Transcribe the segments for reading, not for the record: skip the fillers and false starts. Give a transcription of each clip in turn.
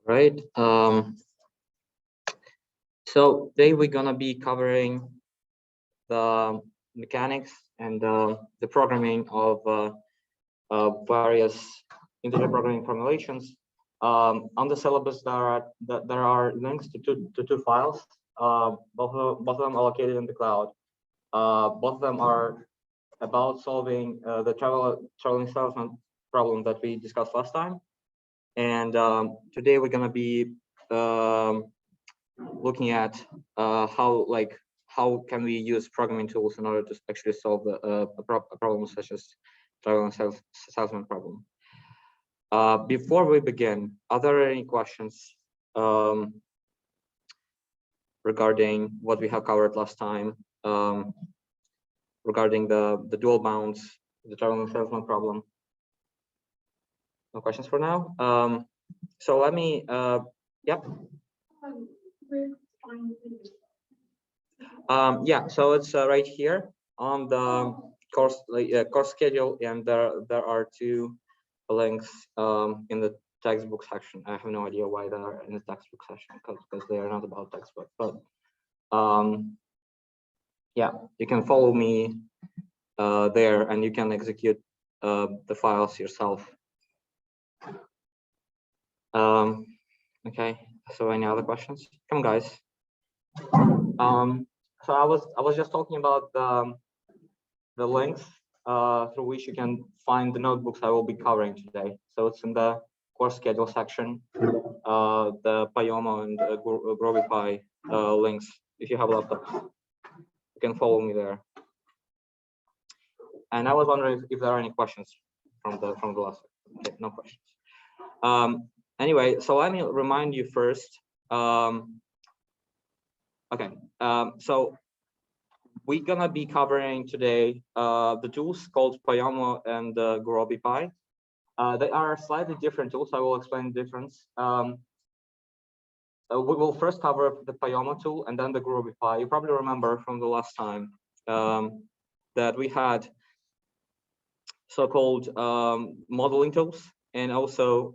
Right. So today we're gonna be covering the mechanics and the programming of various integer programming formulations. On the syllabus, there are links to two files. Both of them are located in the cloud. Both of them are about solving the traveling salesman problem that we discussed last time. And today we're gonna be looking at how can we use programming tools in order to actually solve a problem such as traveling salesman problem. Before we begin, are there any questions regarding what we have covered last time, regarding the dual bounds, the traveling salesman problem? No questions for now. So let me, yep. Yeah, so it's right here on the course course schedule, and there are two links in the textbook section. I have no idea why they are in the textbook section because they are not about textbook. But yeah, you can follow me there, and you can execute the files yourself. Okay. So any other questions? Come, guys. So I was just talking about the links through which you can find the notebooks I will be covering today. So it's in the course schedule section, the Pyomo and Gurobipy links. If you have laptops, you can follow me there. And I was wondering if there are any questions from the last. Okay, no questions. Anyway, so let me remind you first. Okay, so we're gonna be covering today the tools called Pyomo and Gurobipy. They are slightly different tools. I will explain the difference. We will first cover the Pyomo tool and then the Gurobipy. You probably remember from the last time that we had so-called modeling tools and also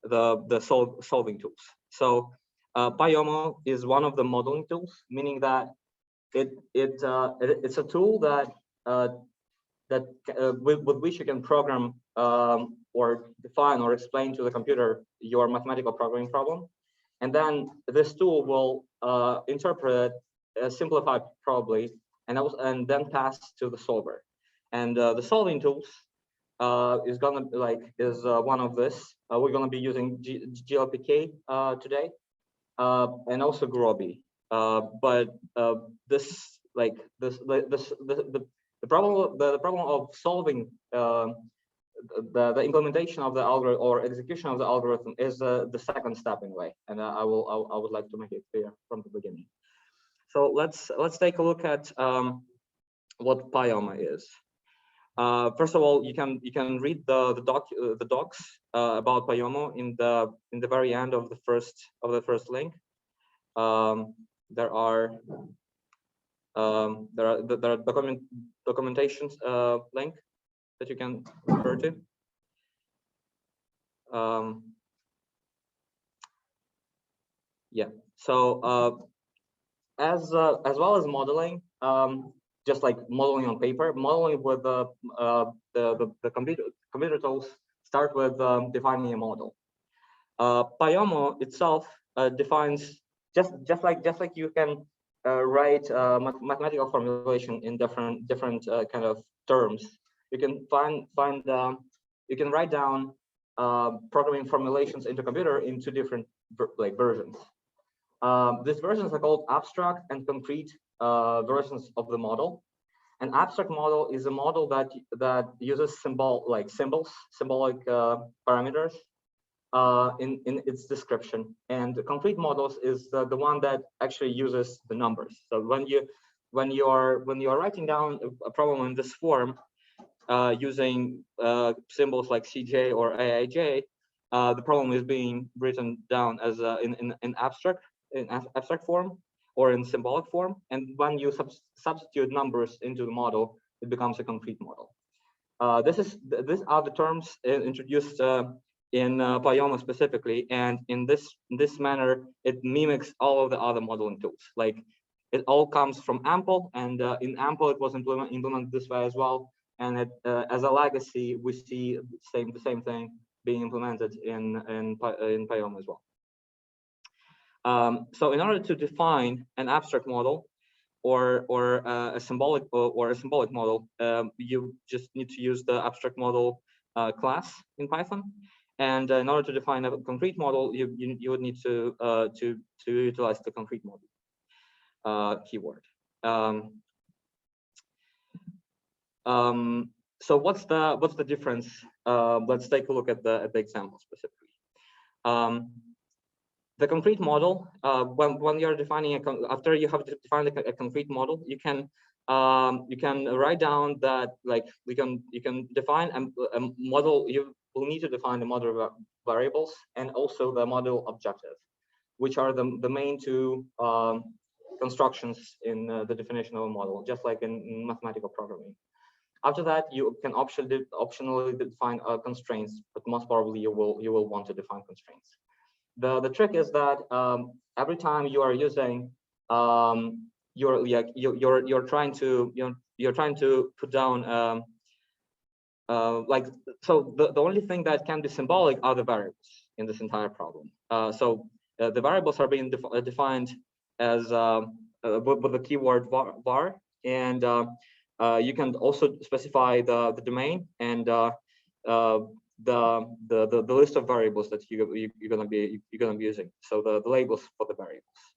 the solving tools. So Pyomo is one of the modeling tools, meaning that it's a tool that with which you can program or define or explain to the computer your mathematical programming problem, and then this tool will interpret, simplify probably, and then pass to the solver. And the solving tools is one of this. We're gonna be using GLPK today, and also Gurobipy. But the problem of solving the implementation of the algorithm or execution of the algorithm is the second step in a way, and I would like to make it clear from the beginning. So let's take a look at what Pyomo is. First of all, you can read the docs about Pyomo in the very end of the first link. There are documentations link that you can refer to. Yeah. So as well as modeling, just like modeling on paper, modeling with the computer tools start with defining a model. Pyomo itself defines just like you can write mathematical formulation in different kind of terms. You can you can write down programming formulations into computer into different versions. These versions are called abstract and concrete versions of the model. An abstract model is a model that uses symbolic parameters in its description, and the complete models is the one that actually uses the numbers. So when you are writing down a problem in this form using symbols like CJ or AIJ, the problem is being written down as in abstract form or in symbolic form, and when you substitute numbers into the model, it becomes a concrete model. These are the terms introduced Pyomo specifically, and in this manner, it mimics all of the other modeling tools. Like it all comes from Ample, and in Ample it was implemented this way as well. And it, as a legacy, we see the same thing being implemented in Pyomo as well. So in order to define an abstract model or a symbolic model, you just need to use the abstract model class in Python. And in order to define a concrete model, you would need to utilize the concrete model keyword. So what's the difference? Let's take a look at the example specifically. The concrete model, when you're defining after you have defined a concrete model, you can write down that, like, you can define a model. You will need to define the model variables and also the model objective, which are the main two constructions in the definition of a model, just like in mathematical programming. After that, you can optionally define constraints, but most probably you will want to define constraints. The trick is that every time you are using you're trying to put down like, so the only thing that can be symbolic are the variables in this entire problem. So the variables are being defined as with the keyword var, and you can also specify the domain and the list of variables that you're gonna be using. So the labels for the variables.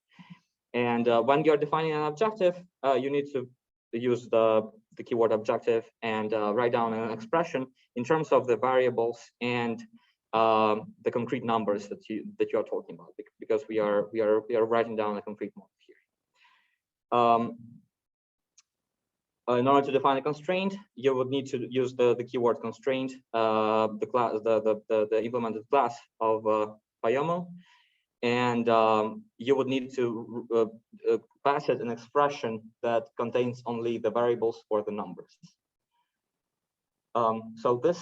And when you're defining an objective, you need to use the keyword objective and write down an expression in terms of the variables and the concrete numbers that you are talking about, because we are writing down a concrete model here. In order to define a constraint, you would need to use the keyword constraint, the class, the implemented class of Pyomo, and you would need to pass it an expression that contains only the variables or the numbers. So this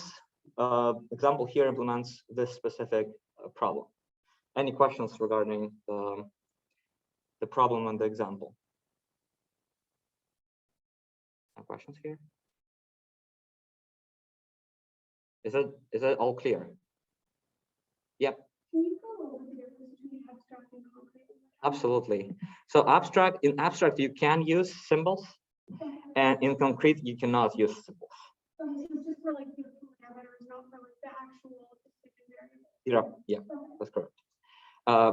example here implements this specific problem. Any questions regarding the problem and the example? Any questions here? Is it all clear? Yep. Can you go over the difference between abstract and concrete? Absolutely. So in abstract you can use symbols, and in concrete you cannot use symbols. So it's just for like the parameters, not for like the actual specific variable. Yeah, that's correct.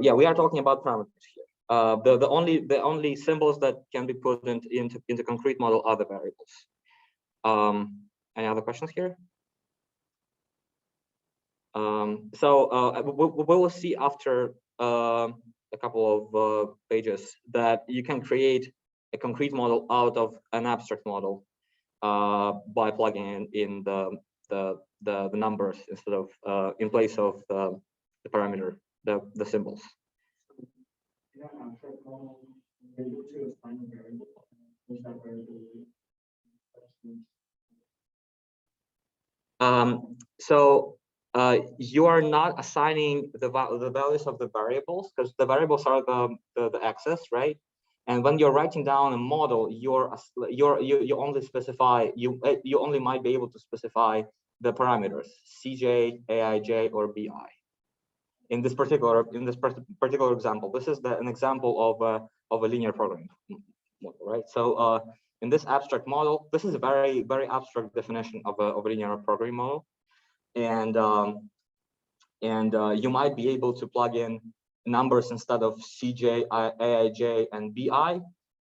Yeah, we are talking about parameters here. The only symbols that can be put into concrete model are the variables. Any other questions here? So we will see after a couple of pages that you can create a concrete model out of an abstract model by plugging in the numbers instead of in place of the parameter, the symbols. So you are not assigning the values of the variables, because the variables are the axis, right? And when you're writing down a model, you only specify you only might be able to specify the parameters CJ, AIJ, or BI. In this particular example, this is an example of a linear programming model, right? So in this abstract model, this is a very abstract definition of a linear programming model, and you might be able to plug in numbers instead of CJ, AIJ, and BI,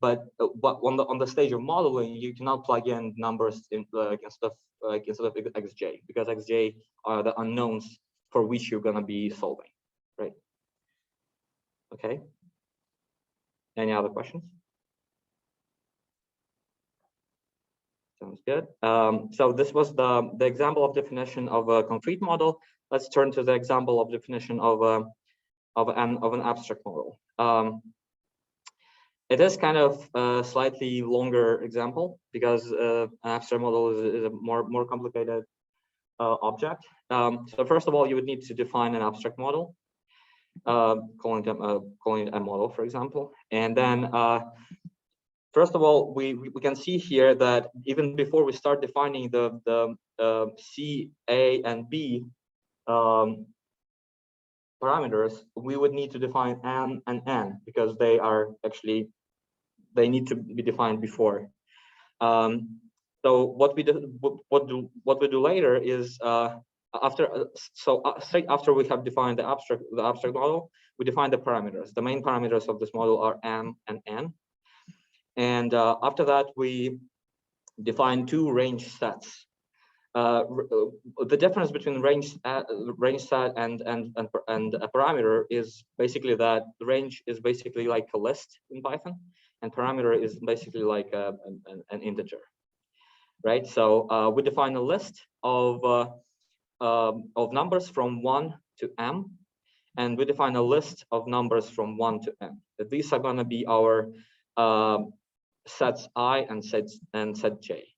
but on the stage of modeling, you cannot plug in numbers instead of XJ, because XJ are the unknowns for which you're gonna be solving, right? Okay. Any other questions? Sounds good. So this was the example of definition of a concrete model. Let's turn to the example of definition of an abstract model. It is kind of a slightly longer example because an abstract model is more complicated. object. So first of all, you would need to define an abstract model, calling it a model, for example. And then first of all, we can see here that even before we start defining the C, A, and B parameters, we would need to define M and N because they need to be defined before. So what we do later is straight after we have defined the abstract model, we define the parameters. The main parameters of this model are M and N, and after that we define two range sets. The difference between range set and a parameter is basically that the range is basically like a list in Python, and parameter is basically like an integer, right? So we define a list of numbers from 1 to m, and we define a list of numbers from 1 to n. These are going to be our sets I and set j.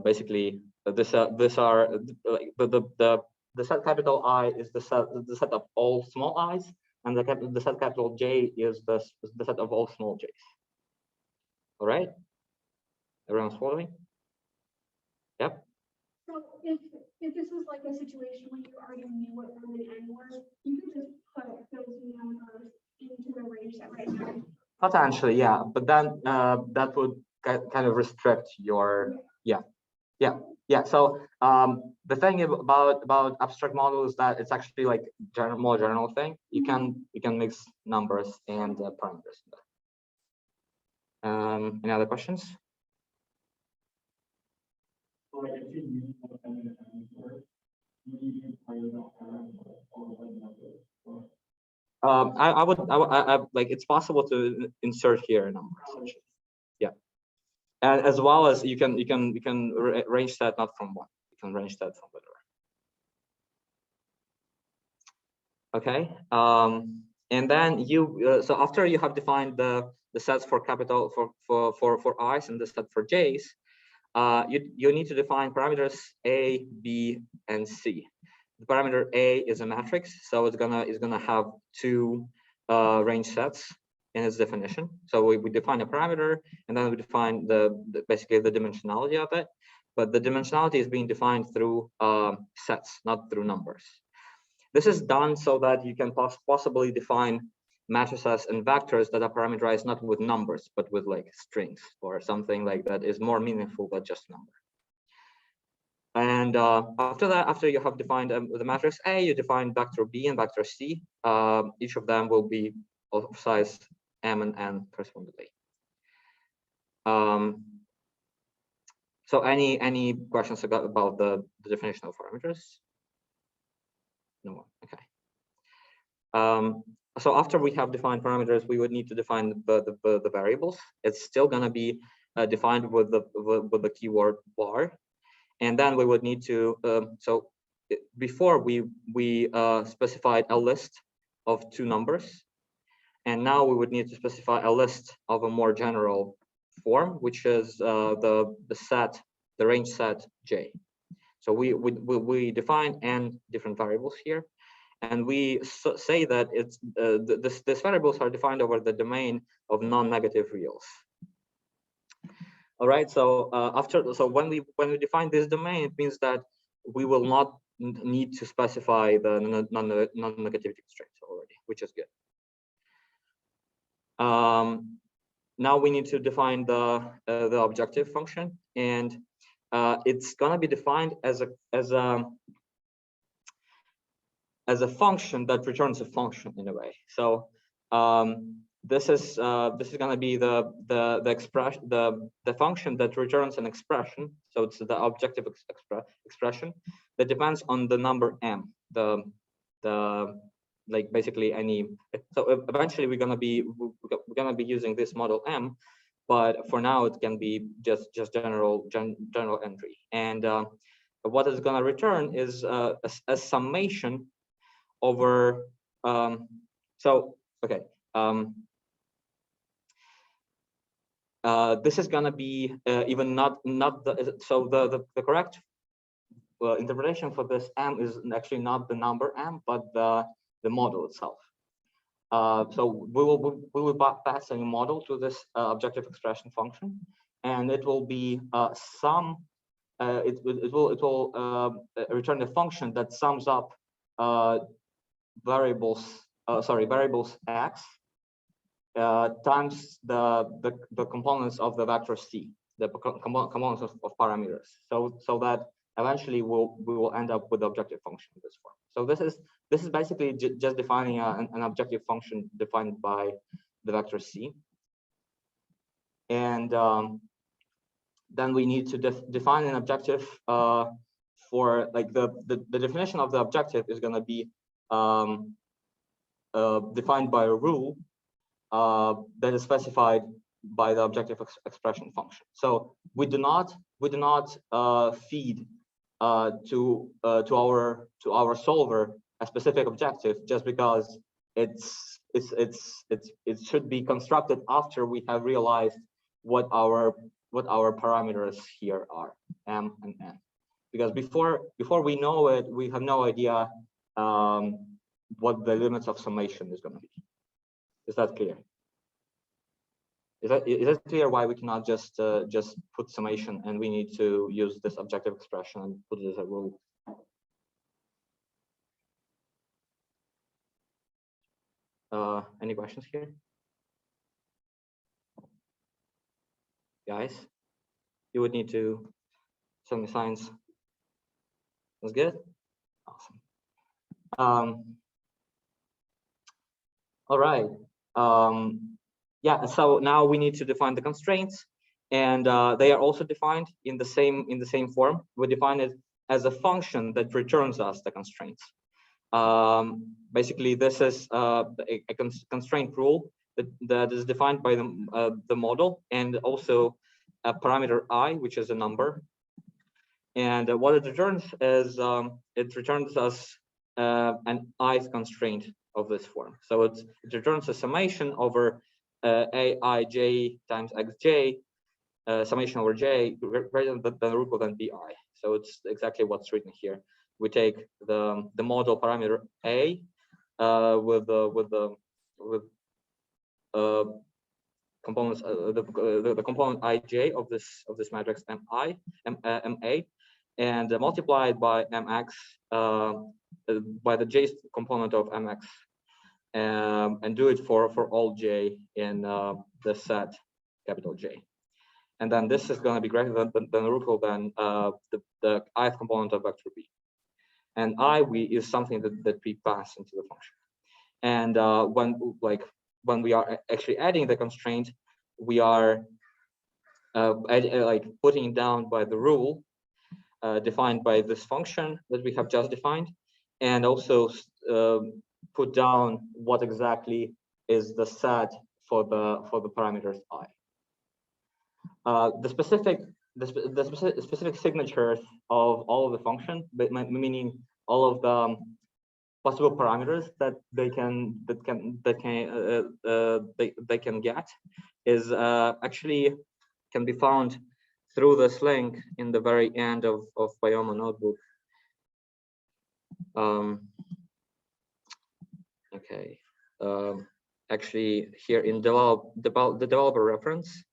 Basically, these are like the set capital I is the set of all small i's, and the set capital J is the set of all small j's. All right, everyone's following? Yep. So if this was like a situation where you already knew what M and N were, you could just put those numbers into the range set right now. Potentially, yeah, but then that would kind of restrict your yeah. So the thing about abstract model is that it's actually like more general thing. You can mix numbers and parameters. Any other questions? I would like, it's possible to insert here a number essentially. Yeah, and as well as you can range that not from 1. You can range that from whatever. Okay. And then you so after you have defined the sets for capital for i's and the set for j's, you need to define parameters A, B, and C. The parameter A is a matrix, so it's gonna have two range sets in its definition. So we define a parameter, and then we define basically the dimensionality of it. But the dimensionality is being defined through sets, not through numbers. This is done so that you can possibly define matrices and vectors that are parameterized not with numbers, but with like strings or something like that is more meaningful than just number. And after that, after you have defined the matrix A, you define vector B and vector C. Each of them will be of size M and N correspondingly. So any questions about the definition of parameters? No. Okay. So after we have defined parameters, we would need to define the variables. It's still going to be defined with the keyword var, and then we would need to so before we specified a list of 2 numbers, and now we would need to specify a list of a more general form, which is the range set J. So we define n different variables here, and we say that it's these variables are defined over the domain of non-negative reals. All right. So when we define this domain, it means that we will not need to specify the non-negativity constraints already, which is good. Now we need to define the objective function, and it's gonna be defined as a function that returns a function in a way. So this is going to be the expression, the function that returns an expression. So it's the objective expression that depends on the number m. Like basically any. So eventually we're gonna be using this model m, but for now it can be just general entry. And what it's gonna return is a summation over. This is gonna be even not the, so the correct interpretation for this M is actually not the number M, but the model itself. So we will pass a model to this objective expression function, and it will be it will return a function that sums up variables x times the components of the vector c, the components of parameters, so that eventually we will end up with the objective function in this form. So this is basically just defining an objective function defined by the vector c, and then we need to define an objective for, like, the definition of the objective is going to be defined by a rule that is specified by the objective expression function. So we do not feed to our solver a specific objective just because it should be constructed after we have realized what our parameters here are, m and n. Because before we know it, we have no idea what the limits of summation is going to be. Is that clear? Is that clear why we cannot just put summation and we need to use this objective expression and put it as a rule? Any questions here, guys? You would need to send me signs. That's good. Awesome. All right. Yeah. So now we need to define the constraints, and they are also defined in the same form. We define it as a function that returns us the constraints. Basically, this is a constraint rule that is defined by the model, and also a parameter I, which is a number. And what it returns is it returns us an ith constraint of this form. So it returns a summation over aij times xj, summation over j greater than or equal than bi. So it's exactly what's written here. We take the model parameter a with components the component ij of this matrix ma, and multiply it by mx by the j component of mx, and do it for all j in the set capital J. And then this is going to be greater than or equal than the ith component of vector b. And is something that we pass into the function. And when we are actually adding the constraint, we are putting it down by the rule defined by this function that we have just defined, and also put down what exactly is the set for the parameters I. The specific signatures of all of the function, meaning all of the possible parameters that they can get, is actually can be found through this link in the very end of Pyomo notebook. Okay. Actually, here in the developer reference,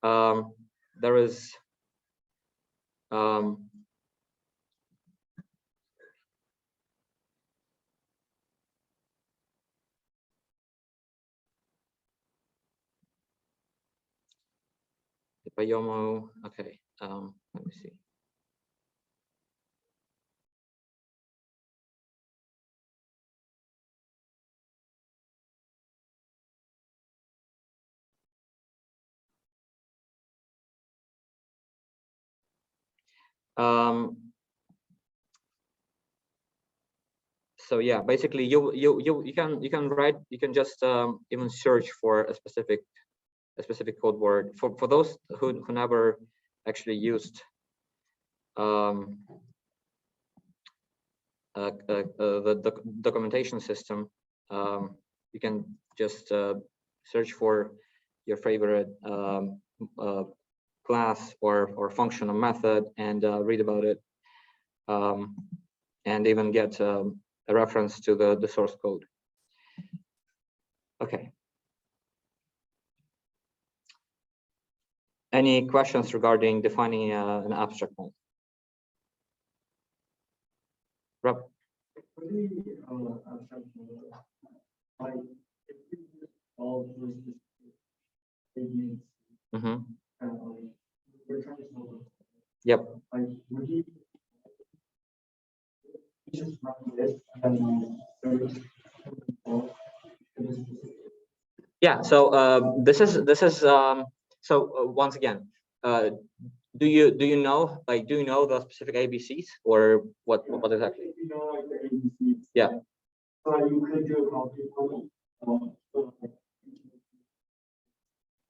there is the Pyomo. Okay. Let me see. So yeah, basically you can write, you can just even search for a specific code word for those who never actually used the documentation system. You can just search for your favorite class or function or method and read about it. and even get a reference to the source code. Okay. Any questions regarding defining an abstract model? Rob? Mm-hmm. Yep. Yeah. So this is so once again, do you know the specific ABCs or what exactly? Yeah.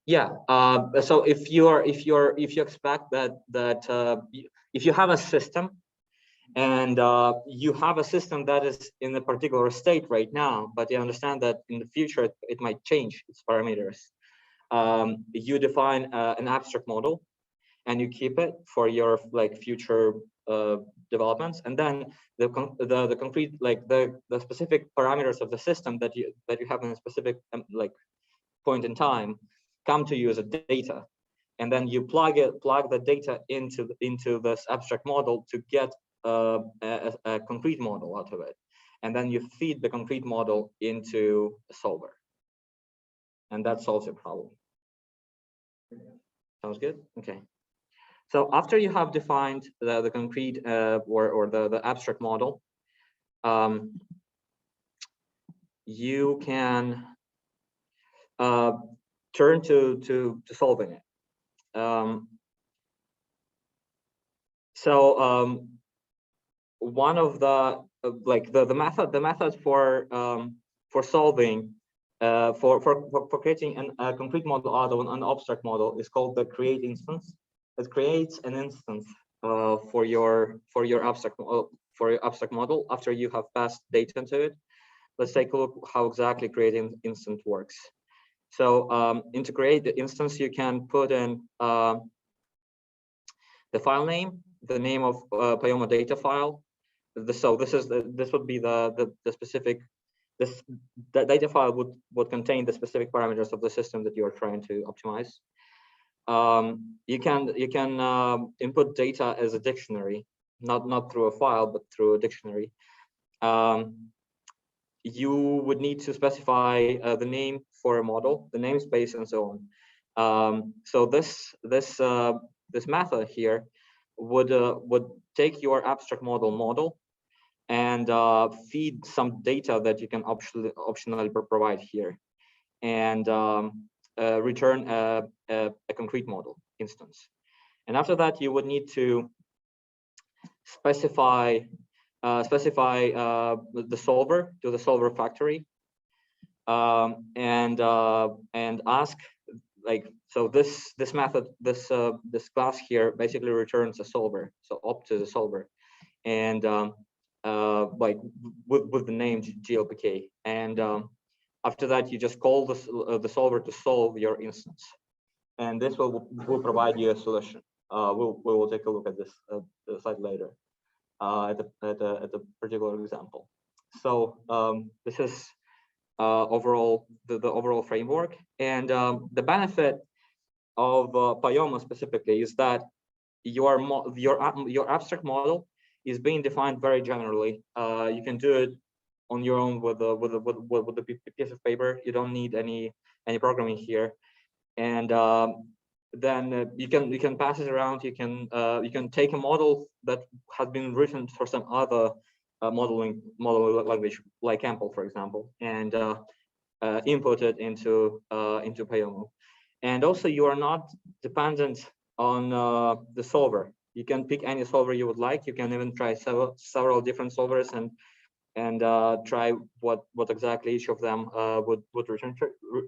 Yeah. So if you expect if you have a system and you have a system that is in a particular state right now, but you understand that in the future it might change its parameters, you define an abstract model and you keep it for your future developments, and then the concrete the specific parameters of the system that you have in a specific point in time come to you as a data, and then you plug the data into this abstract model to get a concrete model out of it, and then you feed the concrete model into a solver, and that solves your problem. Sounds good? Okay. So after you have defined the concrete or the abstract model, you can turn to solving it. One of the method for solving for creating a concrete model out of an abstract model is called the create instance. It creates an instance for your abstract model after you have passed data into it. Let's take a look how exactly creating instance works. So to create the instance, you can put in the file name, the name of Pyomo data file. So this would be the specific. The data file would contain the specific parameters of the system that you are trying to optimize. You can input data as a dictionary, not through a file, but through a dictionary. You would need to specify the name for a model, the namespace, and so on. So this method here would take your abstract model and feed some data that you can optionally provide here, and return a concrete model instance. And after that, you would need to specify the solver to the solver factory, and ask so this method, this class here basically returns a solver, so up to the solver, and with the name GLPK, and after that you just call the solver to solve your instance, and this will provide you a solution. We will take a look at this slide later at the particular example. So this is overall the overall framework, and the benefit of Pyomo specifically is that your abstract model is being defined very generally. You can do it on your own with a piece of paper. You don't need any programming here, and then you can pass it around. You can take a model that has been written for some other modeling language, like Ample, for example, and input it into Pyomo. And also, you are not dependent on the solver. You can pick any solver you would like. You can even try several different solvers and try what exactly each of them would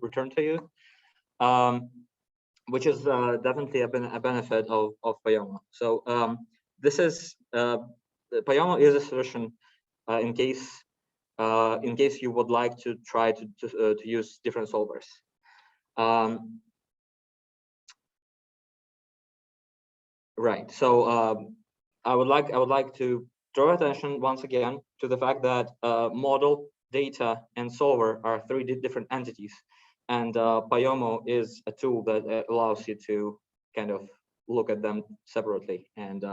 return to you, which is definitely a benefit of Pyomo. So this is Pyomo is a solution in case you would like to try to use different solvers. Right. So I would like to draw attention once again to the fact that model, data, and solver are three different entities, and Pyomo is a tool that allows you to kind of look at them separately and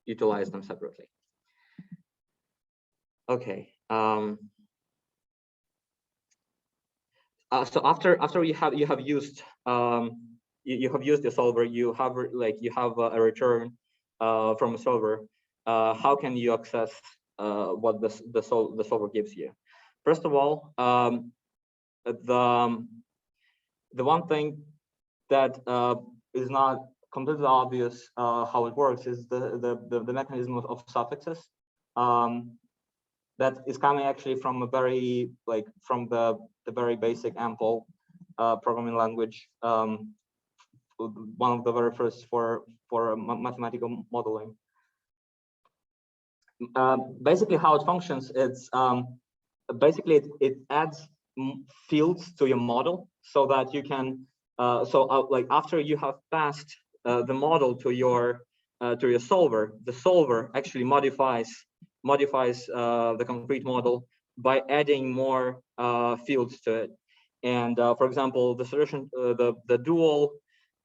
utilize them separately. Okay. So after you have used you have used the solver, you have a return from a solver. How can you access what the solver gives you? First of all, the one thing that is not completely obvious how it works is the mechanism of suffixes. That is coming actually from a very from the very basic AMPL programming language, one of the very first for mathematical modeling. Basically, how it functions, it's basically it adds fields to your model so that you can like after you have passed the model to your solver, the solver actually modifies the complete model by adding more fields to it. And for example, the solution, the dual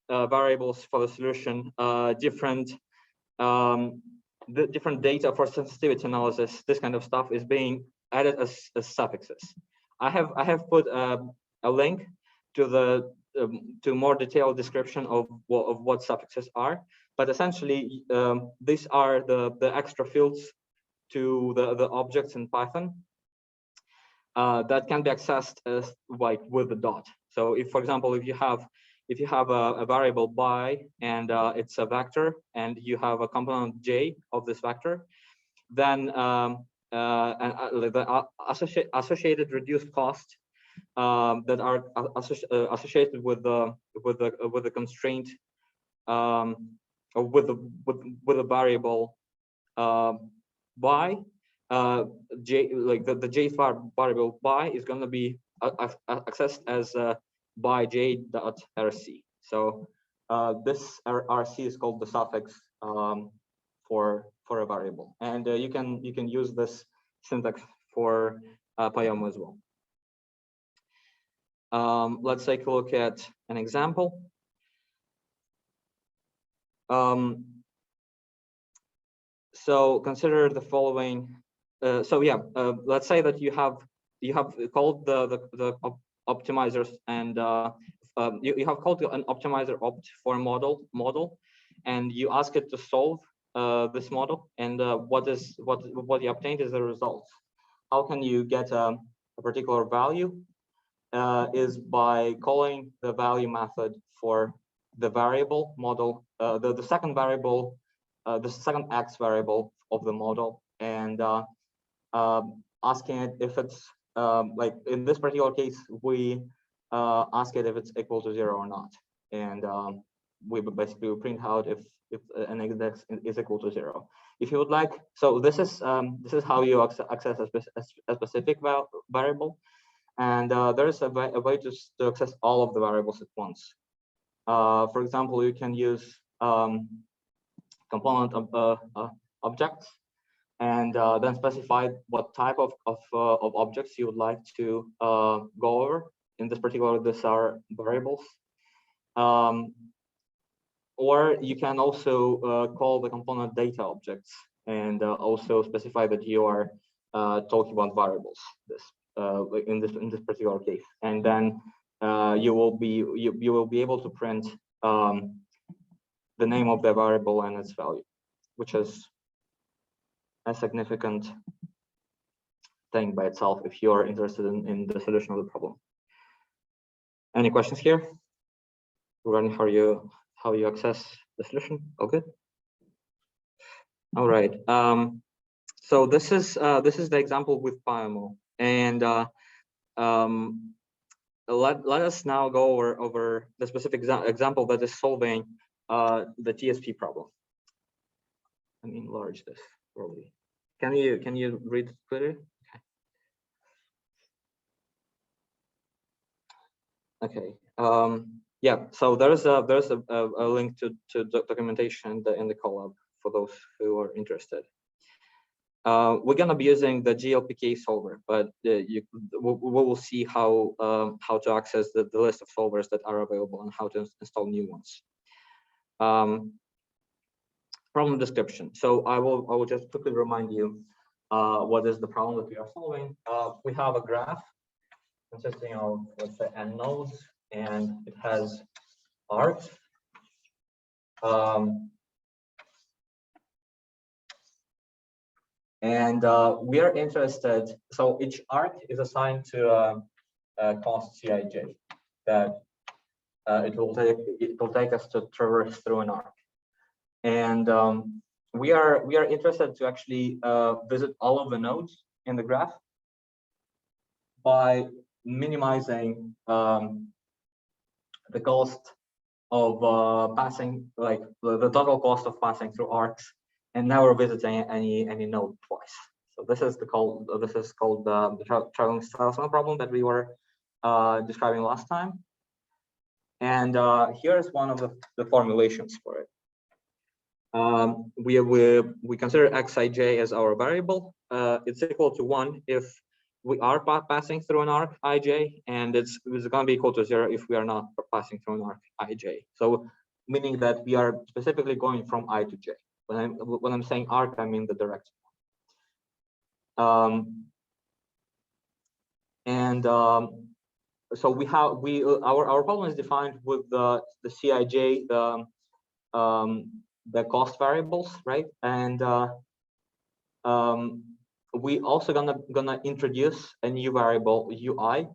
variables for the solution, the different data for sensitivity analysis, this kind of stuff is being added as suffixes. I have put a link to the to more detailed description of what suffixes are, but essentially these are the extra fields to the objects in Python that can be accessed as with the dot. So if, for example, if you have a variable by and it's a vector and you have a component j of this vector, then the associated reduced cost that are associated with the constraint or with the variable by j, like the j variable by is going to be accessed as by j dot rc. So this rc is called the suffix for a variable, and you can use this syntax for Pyomo as well. Let's take a look at an example. So consider the following. Let's say that you have called the optimizers, and you have called an optimizer opt for a model, and you ask it to solve this model, and what you obtained is the results. How can you get a particular value? Is by calling the value method for the variable model, the second variable, the second x variable of the model, and asking it if it's like in this particular case, we ask it if it's equal to 0 or not, and we basically print out if an index is equal to 0. If you would like, so this is how you access a specific variable. And there is a way to access all of the variables at once. For example, you can use component objects, and then specify what type of objects you would like to go over. In this particular, these are variables. Or you can also call the component data objects, and also specify that you are talking about variables. In this particular case, and then you will be able to print the name of the variable and its value, which is a significant thing by itself if you are interested in the solution of the problem. Any questions here regarding how you access the solution? Okay. All right. So this is the example with Pyomo. And let us now go over the specific example that is solving the TSP problem. Let me enlarge this probably. Can you read it clearly? Okay. Yeah. So there's a link to documentation in the Colab for those who are interested. we're gonna be using the GLPK solver, but we will see how to access the list of solvers that are available and how to install new ones. Problem description. So I will just quickly remind you what is the problem that we are solving. We have a graph consisting of, let's say, n nodes, and it has arcs. And we are interested, so each arc is assigned to a cost Cij that it will take us to traverse through an arc. And we are interested to actually visit all of the nodes in the graph by minimizing the cost of passing, like the total cost of passing through arcs, and never visiting any node twice. So this is called the traveling salesman problem that we were describing last time. And here's one of the formulations for it. We consider xij as our variable. It's equal to 1 if we are passing through an arc ij, and it's going to be equal to 0 if we are not passing through an arc ij. So meaning that we are specifically going from I to j. When I'm saying arc, I mean the direction. So our problem is defined with the Cij, the cost variables, right? And we also gonna introduce a new variable ui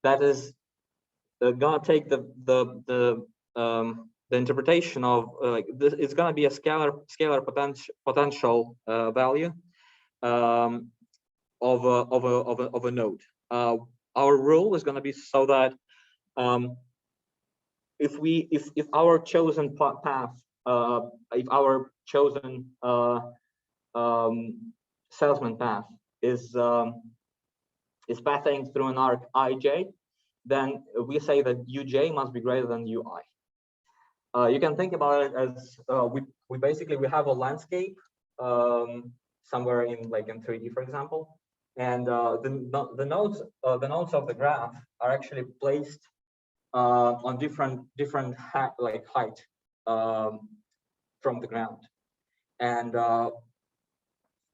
that is gonna take the interpretation of like this. It's gonna be a scalar potential value of a node. Our rule is gonna be so that if our chosen path, if our chosen salesman path is passing through an arc ij, then we say that uj must be greater than ui. You can think about it as we basically have a landscape somewhere in 3D, for example, and the nodes of the graph are actually placed on different height from the ground. And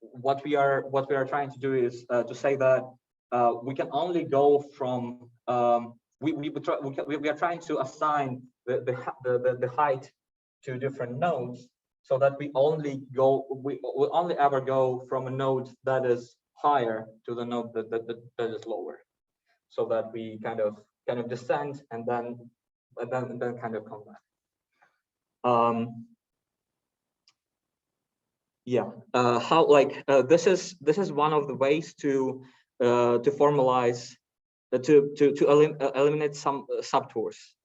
what we are trying to do is to say that we can only go from we are trying to assign the height to different nodes, so that we only ever go from a node that is higher to the node that is lower, so that we kind of descend and then kind of come back. Yeah, this is one of the ways to formalize to eliminate some subtours.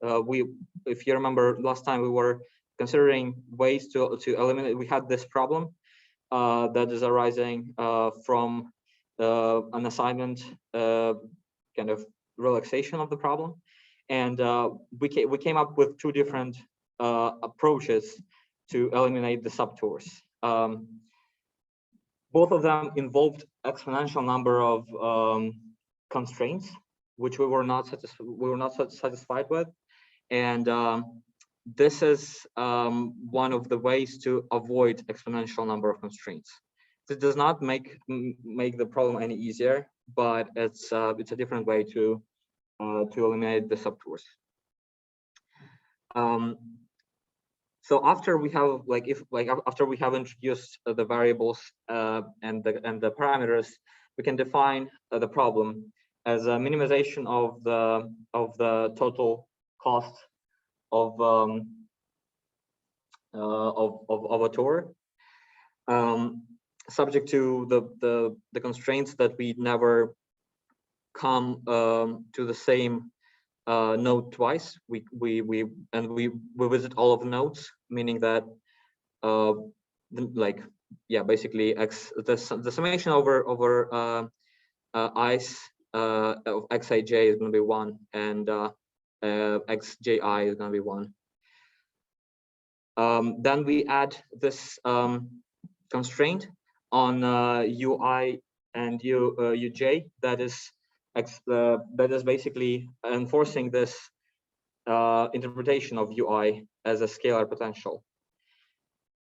If you remember last time, we were considering ways to eliminate. We had this problem that is arising from an assignment kind of relaxation of the problem, and we came up with two different approaches to eliminate the subtours. Both of them involved exponential number of constraints, which we were not satisfied with, and this is one of the ways to avoid exponential number of constraints. This does not make the problem any easier, but it's a different way to eliminate the subtours. So after we have after we have introduced the variables and the parameters, we can define the problem as a minimization of the total cost of a tour, subject to the constraints that we never come to the same node twice. We visit all of the nodes, meaning that basically the summation over ice of xij is going to be 1, and xji is going to be 1. Then we add this constraint on UI and UJ that is basically enforcing this interpretation of UI as a scalar potential.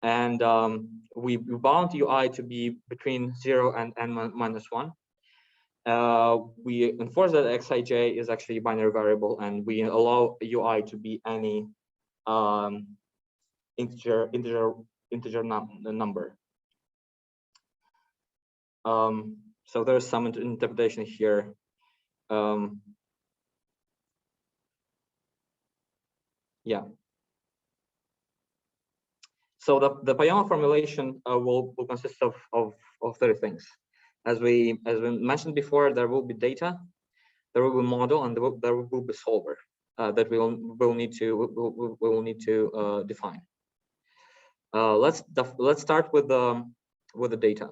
And we bound UI to be between 0 and n-1. We enforce that xij is actually a binary variable, and we allow UI to be any integer number. So there's some interpretation here. Yeah. So the Pyomo formulation will consist of 30 things. As we mentioned before, there will be data, there will be model, and there will be solver that we will need to define. Let's start with the data.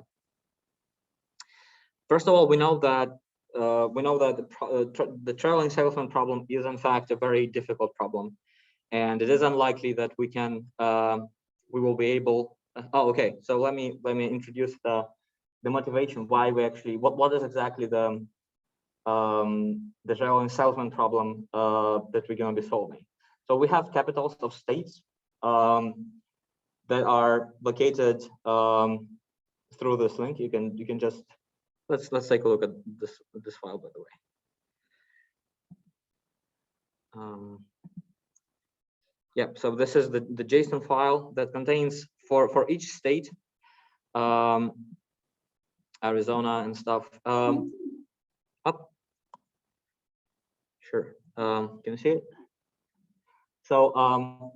First of all, we know that the traveling salesman problem is in fact a very difficult problem, and it is unlikely that we will be able. Oh, okay. So let me introduce the motivation why we actually what is exactly the traveling salesman problem that we're going to be solving. So we have capitals of states that are located through this link. You can just let's take a look at this file, by the way. Yeah, so this is the JSON file that contains for each state, Arizona and stuff. Up. Sure. Can you see it? So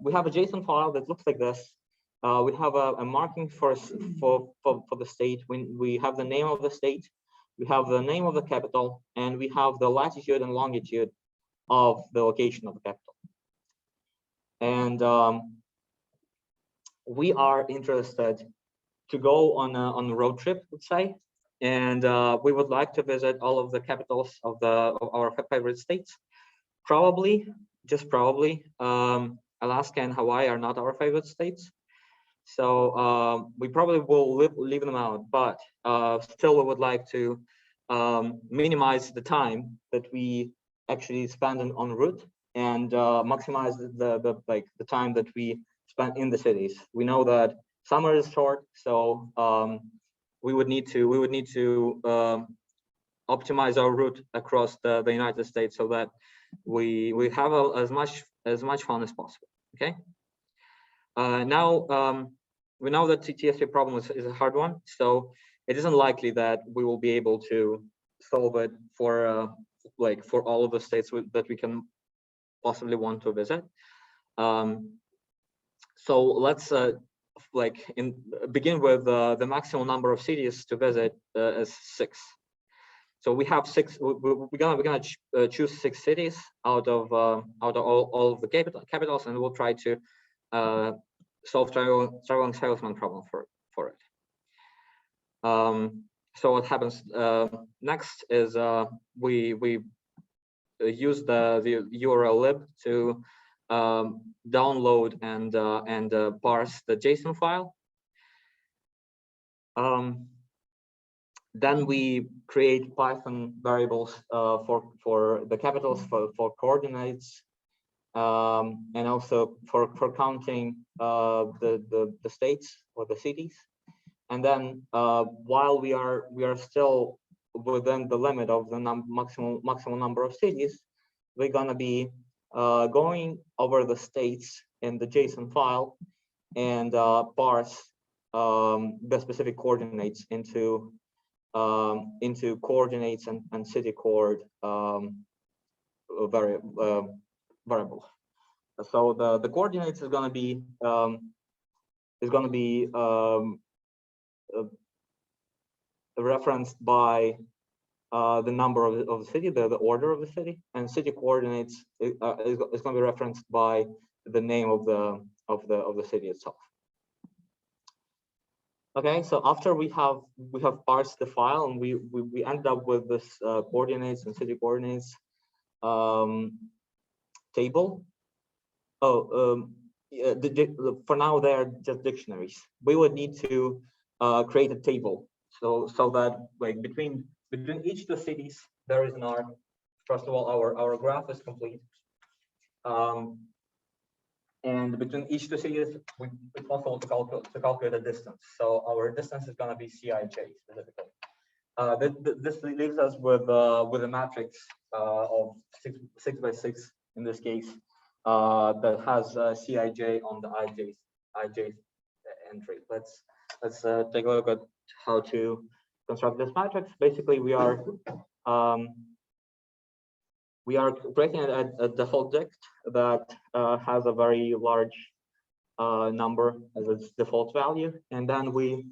we have a JSON file that looks like this. We have a marking for the state. We have the name of the state, we have the name of the capital, and we have the latitude and longitude of the location of the capital. And we are interested to go on a road trip, let's say, and we would like to visit all of the capitals of our favorite states. Probably, just probably, Alaska and Hawaii are not our favorite states, so we probably will leave them out. But still, we would like to minimize the time that we actually spend on route and maximize the time that we spend in the cities. We know that summer is short, so we would need to optimize our route across the United States so that we have as much fun as possible. Okay. Now we know that TSP problem is a hard one, so it isn't likely that we will be able to solve it for all of the states that we can possibly want to visit. So let's begin with the maximum number of cities to visit as 6. So we have 6. We're gonna choose 6 cities out of all of the capitals, and we'll try to solve traveling salesman problem for it. So what happens next is we use the URL lib to download and parse the JSON file. Then we create Python variables for the capitals, for coordinates, and also for counting the states or the cities. And then while we are still within the limit of the maximum number of cities, we're gonna be going over the states in the JSON file and parse the specific coordinates into coordinates and city coord variables. So the coordinates is going to be referenced by the number of the city, the order of the city, and city coordinates is going to be referenced by the name of the city itself. Okay, so after we have parsed the file and we end up with this coordinates and city coordinates table. For now they are just dictionaries. We would need to create a table, so that like between each two cities there is an arc. First of all, our graph is complete, and between each two cities, it's possible to calculate a distance. So our distance is going to be Cij specifically. This leaves us with a matrix of 6x6 in this case, that has Cij on the ij entry. Let's take a look at how to construct this matrix. Basically, we are creating a default dict that has a very large number as its default value, and then we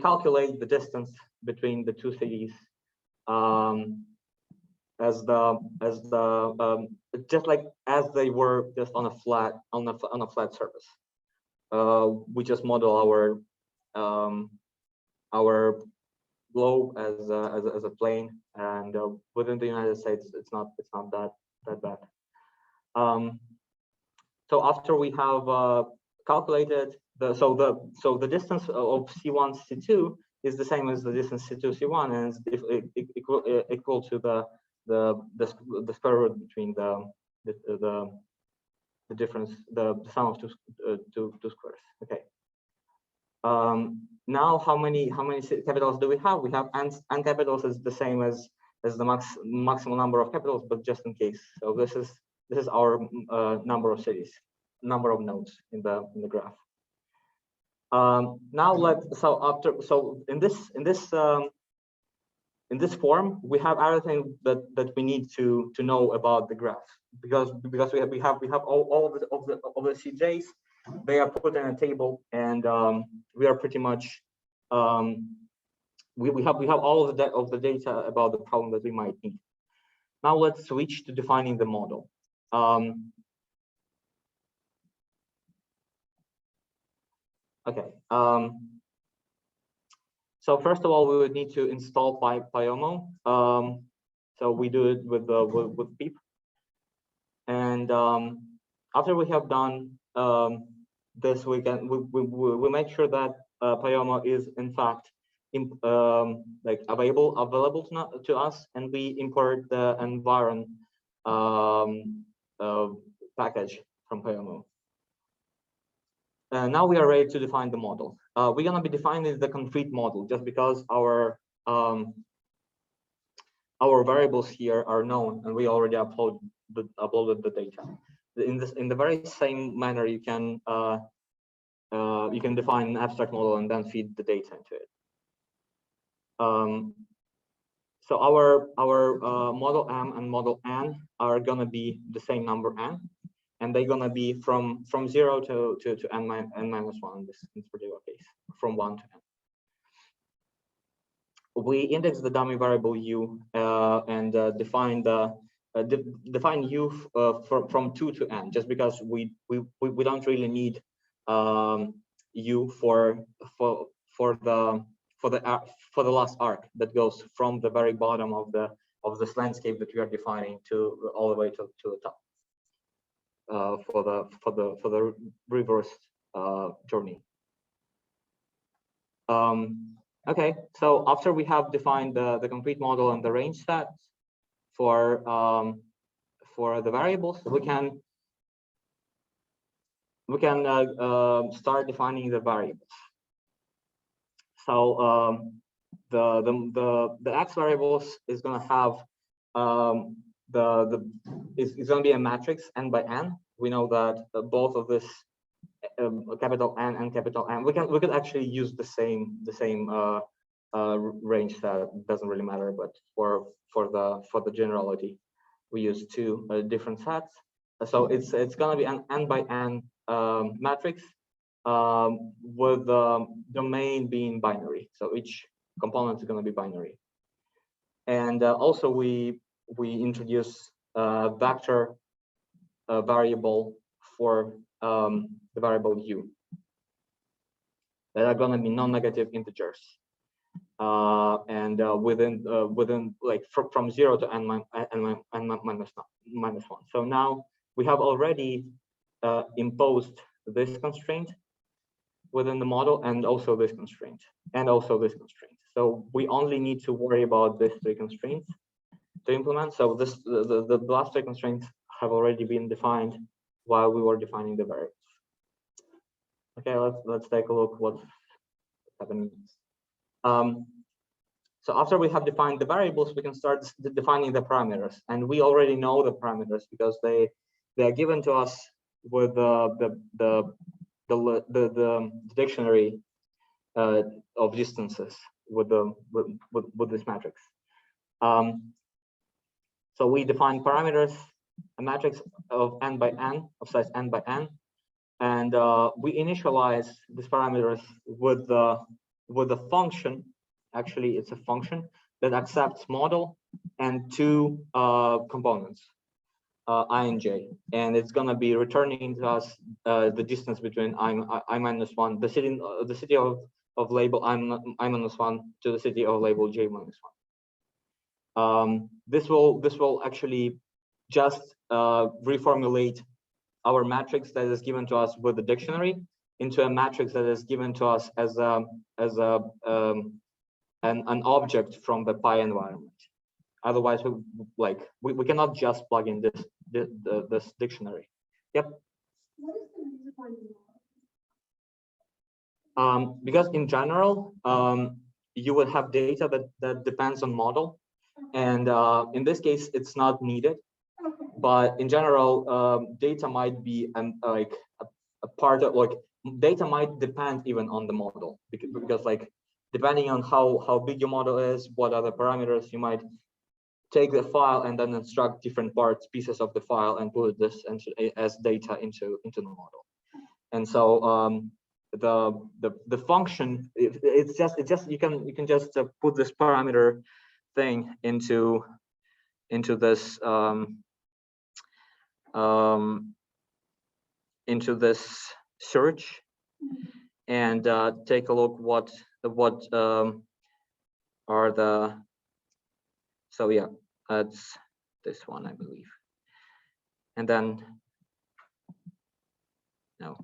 calculate the distance between the two cities as just like as they were just on a flat surface. We just model our globe as a plane, and within the United States, it's not that bad. So after we have calculated the distance of C1 C2 is the same as the distance C2 C1, and it's equal to the square root between the difference, the sum of two squares. Okay. Now how many capitals do we have? We have n capitals is the same as the maximum number of capitals, but just in case. So this is our number of cities, number of nodes in the graph. Now in this form we have everything that we need to know about the graph, because we have all of the CJs. They are put in a table, and we are pretty much we have all of the data about the problem that we might need. Now let's switch to defining the model. Okay. So first of all, we would need to install Pyomo. So we do it with pip, and after we have done this, we make sure that Pyomo is in fact like available to us, and we import the environ package from Pyomo. Now we are ready to define the model. We're going to be defining the concrete model just because our variables here are known, and we already uploaded the data. In the very same manner, you can define an abstract model and then feed the data into it. So our model M and model N are going to be the same number N, and they're going to be from 0 to n minus 1 in this particular case, from 1 to n. We index the dummy variable u and define u from 2 to n, just because we don't really need u for the last arc that goes from the very bottom of this landscape that we are defining to all the way to the top. For the reverse journey. Okay, so after we have defined the complete model and the range sets for the variables, we can start defining the variables. So the x variables is going to have it's going to be a matrix n by n. We know that both of this capital N and capital M, we could actually use the same range set. It doesn't really matter, but for the generality, we use two different sets. So it's going to be an n by n matrix with the domain being binary. So each component is going to be binary. And also we introduce vector variable for the variable u that are going to be non-negative integers, and within like from 0 to n minus 1. So now we have already imposed this constraint within the model, and also this constraint, and also this constraint. So we only need to worry about these three constraints to implement. So the last three constraints have already been defined while we were defining the variables. Okay, let's take a look what's happening. So after we have defined the variables, we can start defining the parameters, and we already know the parameters because they are given to us with the dictionary of distances with this matrix. So we define parameters, a matrix of n by n, of size n by n, and we initialize these parameters with the function. Actually, it's a function that accepts model and two components, I and j, and it's gonna be returning to us the distance between I minus one, the city of label I minus one to the city of label j minus one. This will actually just reformulate our matrix that is given to us with the dictionary into a matrix that is given to us as an object from the Pi environment. Otherwise, we cannot just plug in this dictionary. Yep. What is the reason why you Because in general, you would have data that depends on model, and in this case, it's not needed. okay. But in general, data might be a part of data might depend even on the model because depending on how big your model is, what are the parameters, you might take the file and then instruct different pieces of the file and put this as data into the model. And so the function, it's just you can just put this parameter thing into this into this search and take a look what are the, so yeah, that's this one, I believe. And then no,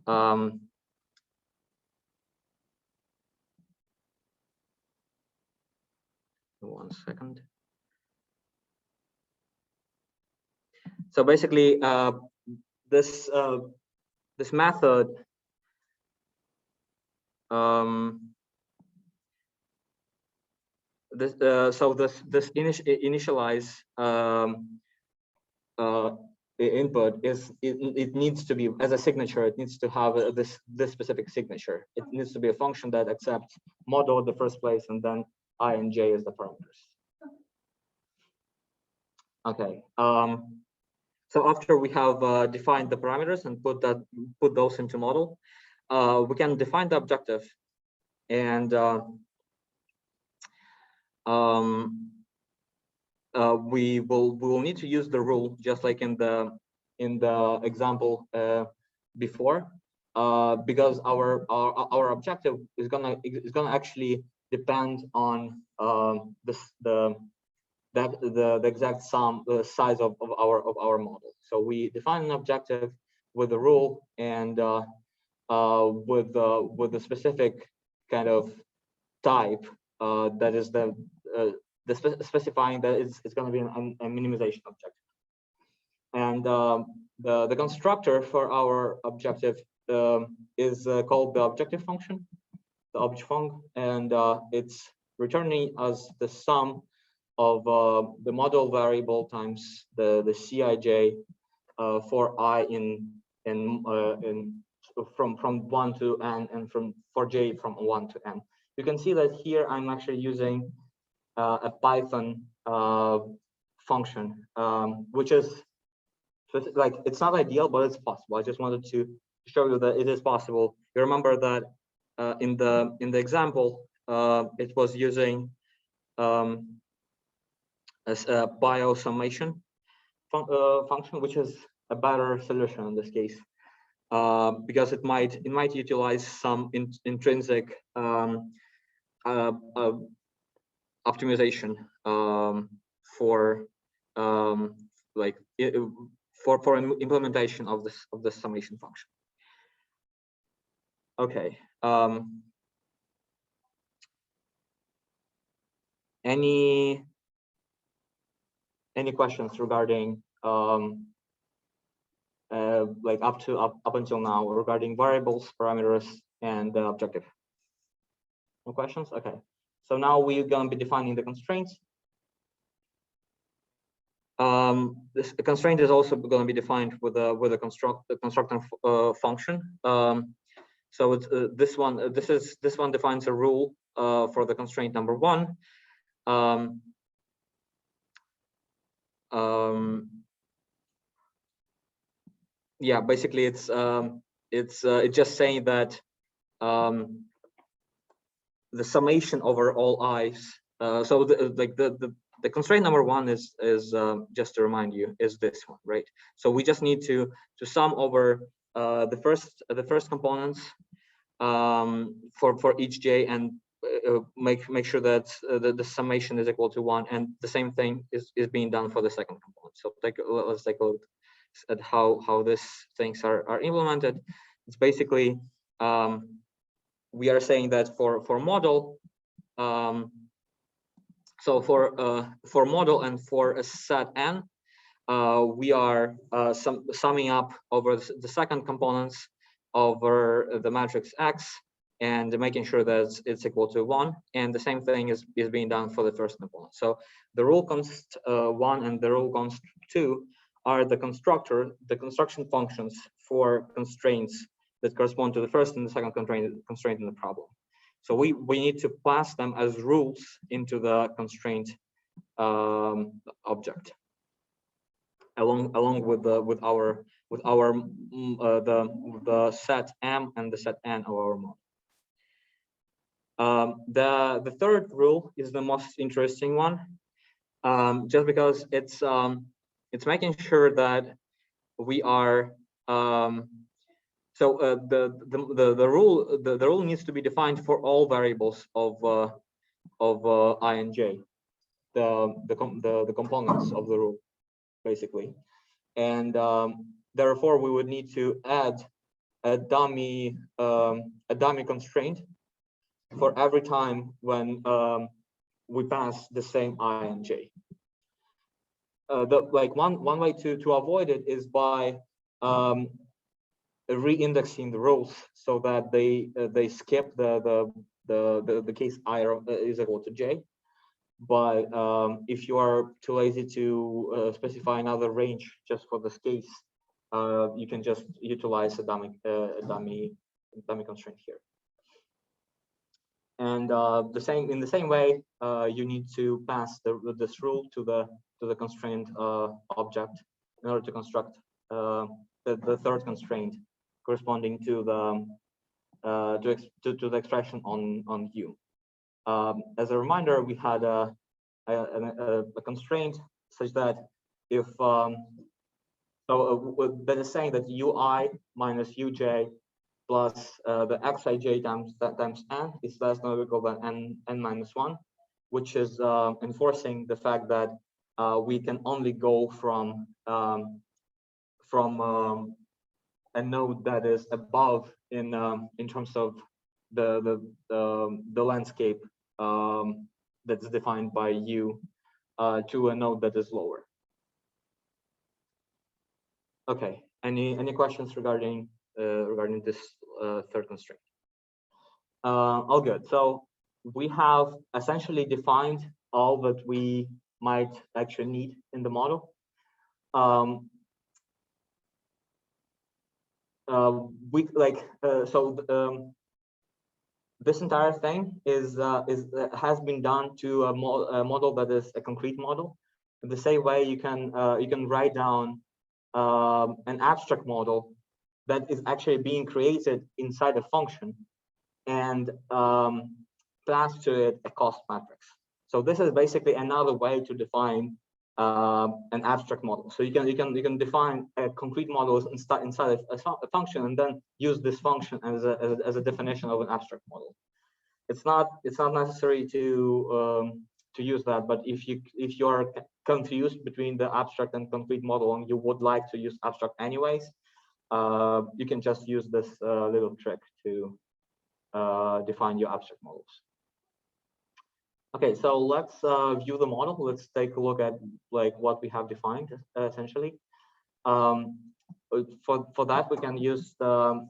1 second. So basically, this method this initialize input it needs to be as a signature. It needs to have this specific signature. It needs to be a function that accepts model in the first place, and then I and j as the parameters. Okay. So after we have defined the parameters and put those into model, we can define the objective, and we will need to use the rule just like in the example before, because our objective is gonna actually depend on the exact size of our model. So we define an objective with a rule and with the specific kind of type that is specifying that it's going to be a minimization objective. And the constructor for our objective is called the objective function, the object func, and it's returning as the sum of the model variable times the Cij for I from 1 to n, and for j from 1 to n. You can see that here I'm actually using a Python function, which is like, it's not ideal, but it's possible. I just wanted to show you that it is possible. You remember that in the example, it was using as a bio summation function, which is a better solution in this case, because it might utilize some intrinsic optimization for for an implementation of this summation function. Okay. Any questions regarding like up until now regarding variables, parameters, and the objective? No questions? Okay. So now we're going to be defining the constraints. This constraint is also going to be defined with a constructor function. So it's this one defines a rule for the constraint number one. Yeah, basically it's just saying that the summation over all i's. So the constraint number one is just to remind you is this one, right? So we just need to sum over the first components for each j and make sure that the summation is equal to 1, and the same thing is being done for the second component. So let's take a look at how these things are implemented. It's basically we are saying that for model, so for model and for a set n, we are summing up over the second components over the matrix X and making sure that it's equal to 1. And the same thing is being done for the first component. So the rule const 1 and the rule const 2 are the construction functions for constraints that correspond to the first and the second constraint in the problem. So we need to pass them as rules into the constraint object, along with our the set M and the set N of our model. The third rule is the most interesting one, just because it's making sure that we are the rule needs to be defined for all variables of I and j, the components of the rule, basically. And therefore we would need to add a dummy constraint for every time when we pass the same I and j. One way to avoid it is by re-indexing the rules so that they skip the case I is equal to j. But if you are too lazy to specify another range just for this case, you can just utilize a dummy constraint here. And in the same way, you need to pass this rule to the constraint object in order to construct the third constraint corresponding to the expression on U. As a reminder, we had a constraint such that if that is saying that ui minus uj plus the xij times n is less than or equal than n minus 1, which is enforcing the fact that we can only go from a node that is above in terms of the landscape that's defined by U to a node that is lower. Okay. Any questions regarding this third constraint? All good. So we have essentially defined all that we might actually need in the model. This entire thing has been done to a model that is a concrete model. In the same way, you can write down an abstract model that is actually being created inside a function and pass to it a cost matrix. So this is basically another way to define an abstract model. So you can define a concrete model inside a function and then use this function as a definition of an abstract model. It's not necessary to use that, but if you are confused between the abstract and concrete model and you would like to use abstract anyways, you can just use this little trick to define your abstract models. Okay, so let's view the model. Let's take a look at like what we have defined essentially. For that, we can use the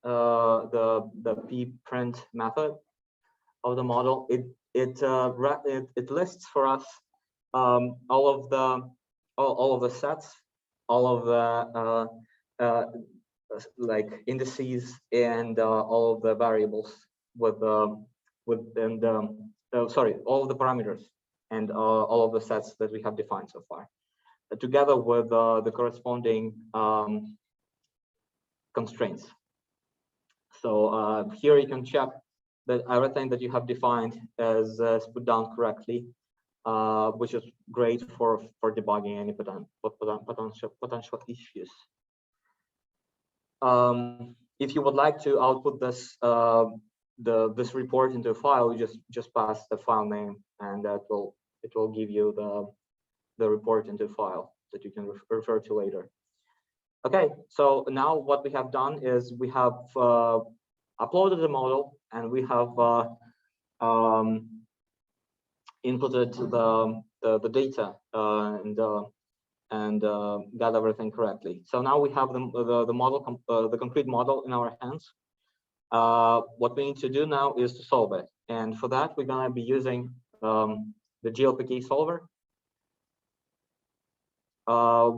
pprint method of the model. It lists for us all of the sets, all of the like indices, and all of the variables with sorry, all of the parameters and all of the sets that we have defined so far, together with the corresponding constraints. So here you can check that everything that you have defined is put down correctly, which is great for debugging any potential issues. If you would like to output this this report into a file, you just pass the file name, and it will give you the report into a file that you can refer to later. Okay, so now what we have done is we have uploaded the model, and we have inputted the data and got everything correctly. So now we have the model, the concrete model in our hands. What we need to do now is to solve it, and for that we're gonna be using the GLPK solver.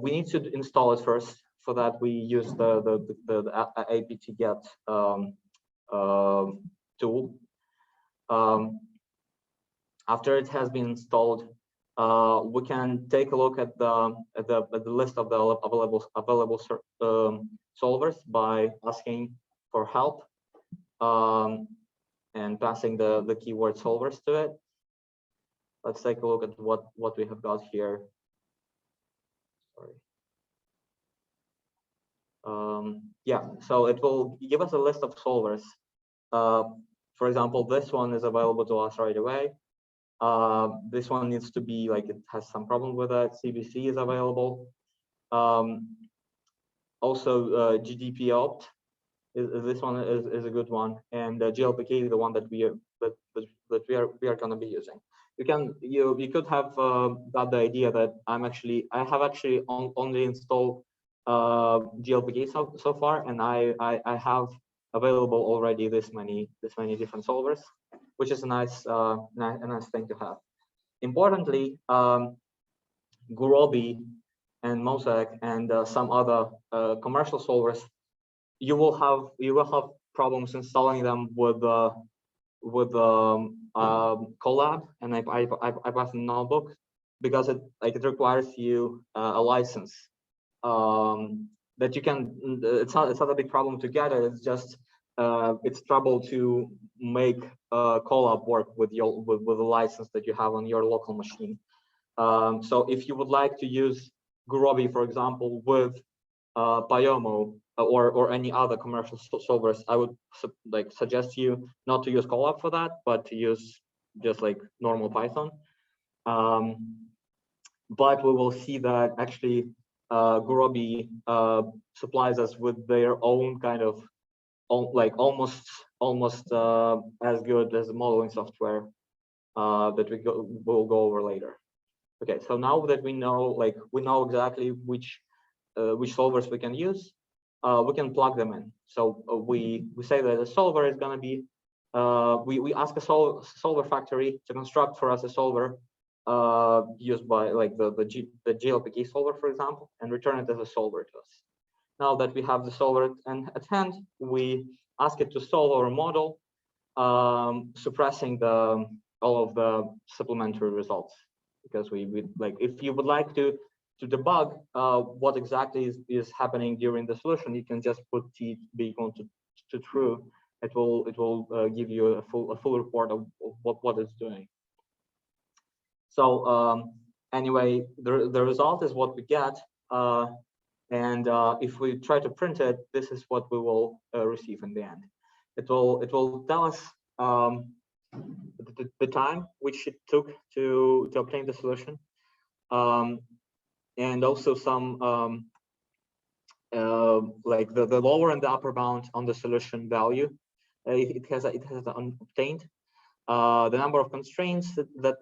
We need to install it first. For that, we use the apt-get tool. After it has been installed, we can take a look at the list of the available solvers by asking for help and passing the keyword solvers to it. Let's take a look at what we have got here. Sorry. Yeah, so it will give us a list of solvers. For example, this one is available to us right away. This one needs to be like, it has some problem with it. CBC is available. Also, GDP opt this one is a good one, and GLPK is the one that we are going to be using. You could have got the idea that I have actually only installed GLPK so far, and I have available already this many different solvers, which is a nice thing to have. Importantly, Gurobipy and Mosaic and some other commercial solvers, you will have problems installing them with Colab and Python notebook, because it requires you a license that you can. It's not a big problem to get it. It's just it's trouble to make Colab work with the license that you have on your local machine. So if you would like to use Gurobipy, for example, with Pyomo or any other commercial solvers, I would suggest you not to use Colab for that, but to use just like normal Python. But we will see that actually Gurobipy supplies us with their own kind of almost as good as the modeling software that we'll go over later. Okay, so now that we know exactly which solvers we can use, we can plug them in. So we say that the solver is going to be, we ask a solver factory to construct for us a solver used by the GLPK solver, for example, and return it as a solver to us. Now that we have the solver at hand, we ask it to solve our model, suppressing all of the supplementary results, because we if you would like to debug what exactly is happening during the solution, you can just put t be equal to true. It will give you a full report of what it's doing. So anyway, the result is what we get, and if we try to print it, this is what we will receive in the end. It will tell us the time which it took to obtain the solution, and also some like the lower and the upper bound on the solution value, it has obtained, the number of constraints that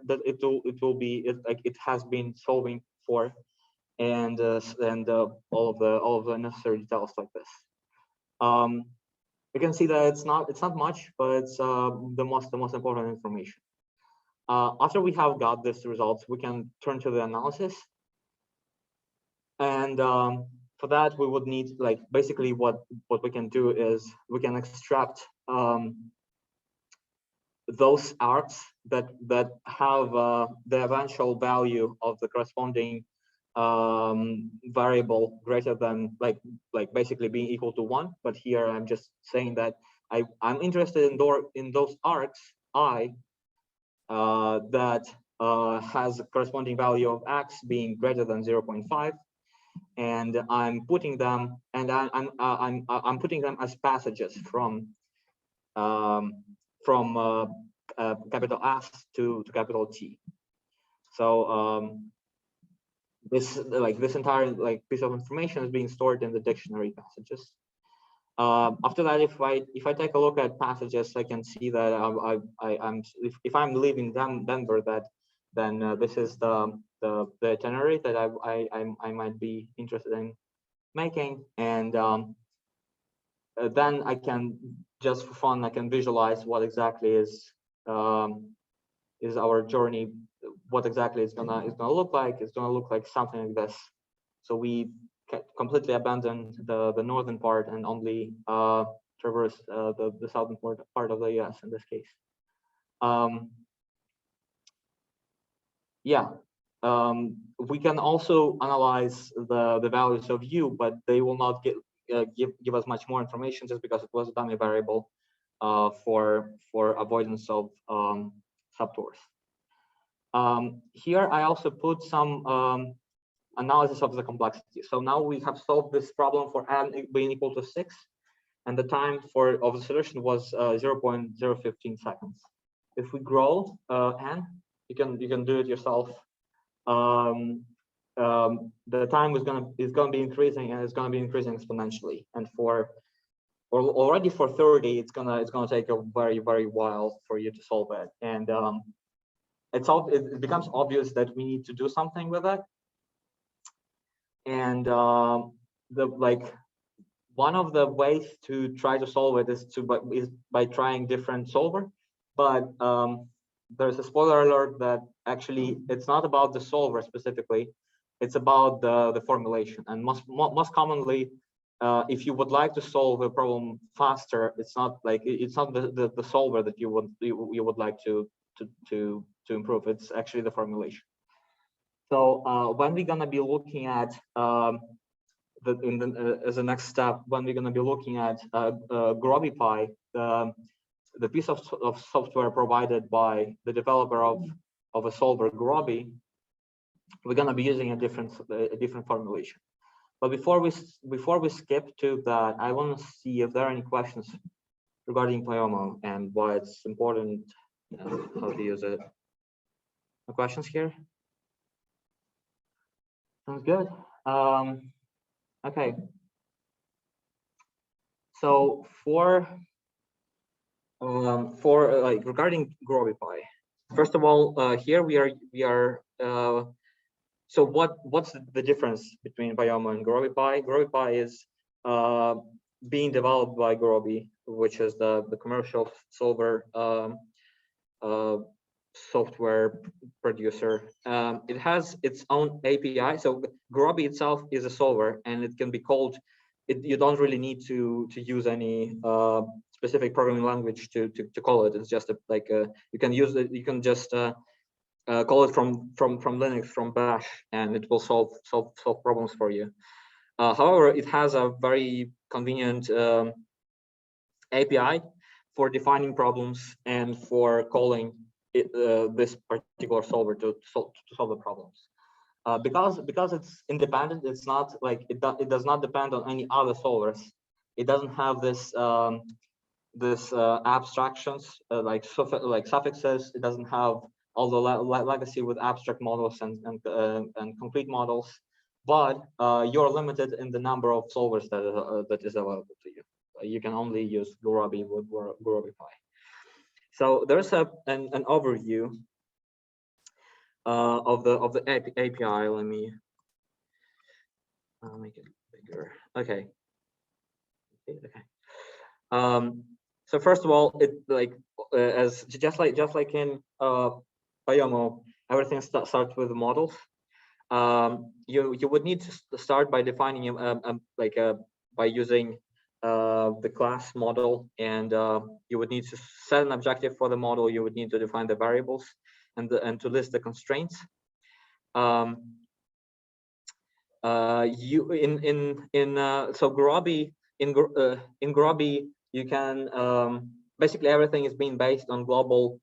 it has been solving for, and all of the necessary details like this. You can see that it's not much, but it's the most important information. After we have got these results, we can turn to the analysis, and for that we would need, like, basically what we can do is we can extract those arcs that have the eventual value of the corresponding variable greater than, like basically being equal to 1. But here I'm just saying that I'm interested in those arcs I that has a corresponding value of x being greater than 0.5, and I'm putting them, and I'm putting them as passages from capital S to capital T. So this entire piece of information is being stored in the dictionary passages. After that, if I take a look at passages, I can see that if I'm leaving Denver, then this is the itinerary that I might be interested in making, and then I can, just for fun, I can visualize what exactly is our journey, what exactly it's gonna look like. It's gonna look like something like this. So we completely abandon the northern part and only traverse the southern part of the US in this case. Yeah, we can also analyze the values of U, but they will not give us much more information, just because it was a dummy variable for avoidance of subtours. Here I also put some analysis of the complexity. So now we have solved this problem for n being equal to 6, and the time of the solution was 0.015 seconds. If we grow n, you can do it yourself. The time is gonna be increasing, and it's gonna be increasing exponentially. And already for 30, it's gonna take a very while for you to solve it. And it becomes obvious that we need to do something with it. And one of the ways to try to solve it is by trying different solver. But there's a spoiler alert that actually it's not about the solver specifically. It's about the formulation. And most commonly, if you would like to solve a problem faster, it's not the solver that you would like to improve. It's actually the formulation. So when we're gonna be looking at as a next step, when we're gonna be looking at Gurobipy, the piece of software provided by the developer of a solver, Gurobi, we're gonna be using a different formulation. But before we skip to that, I want to see if there are any questions regarding Pyomo and why it's important, how to use it. No questions here? Sounds good. Okay. So regarding Gurobipy, first of all, here we are. So what's the difference between Pyomo and Gurobipy? Gurobipy is being developed by Gurobi, which is the commercial solver software producer. It has its own API. So Gurobi itself is a solver, and it can be called. You don't really need to use any specific programming language to call it. It's just you can use it. You can just call it from Linux, from Bash, and it will solve problems for you. However, it has a very convenient API for defining problems and for calling this particular solver to solve the problems. Because it's independent, it's not like it does not depend on any other solvers. It doesn't have this abstractions like suffixes. It doesn't have all the legacy with abstract models and complete models. But you're limited in the number of solvers that is available to you. you can only use Gurobipy with Gurobipy. So there's an overview of the API. Let me make it bigger. Okay. So first of all, it as just like in Pyomo, everything starts with models. You would need to start by defining by using the class model, and you would need to set an objective for the model. You would need to define the variables and to list the constraints. So Gurobipy in Gurobipy you can basically everything is being based on global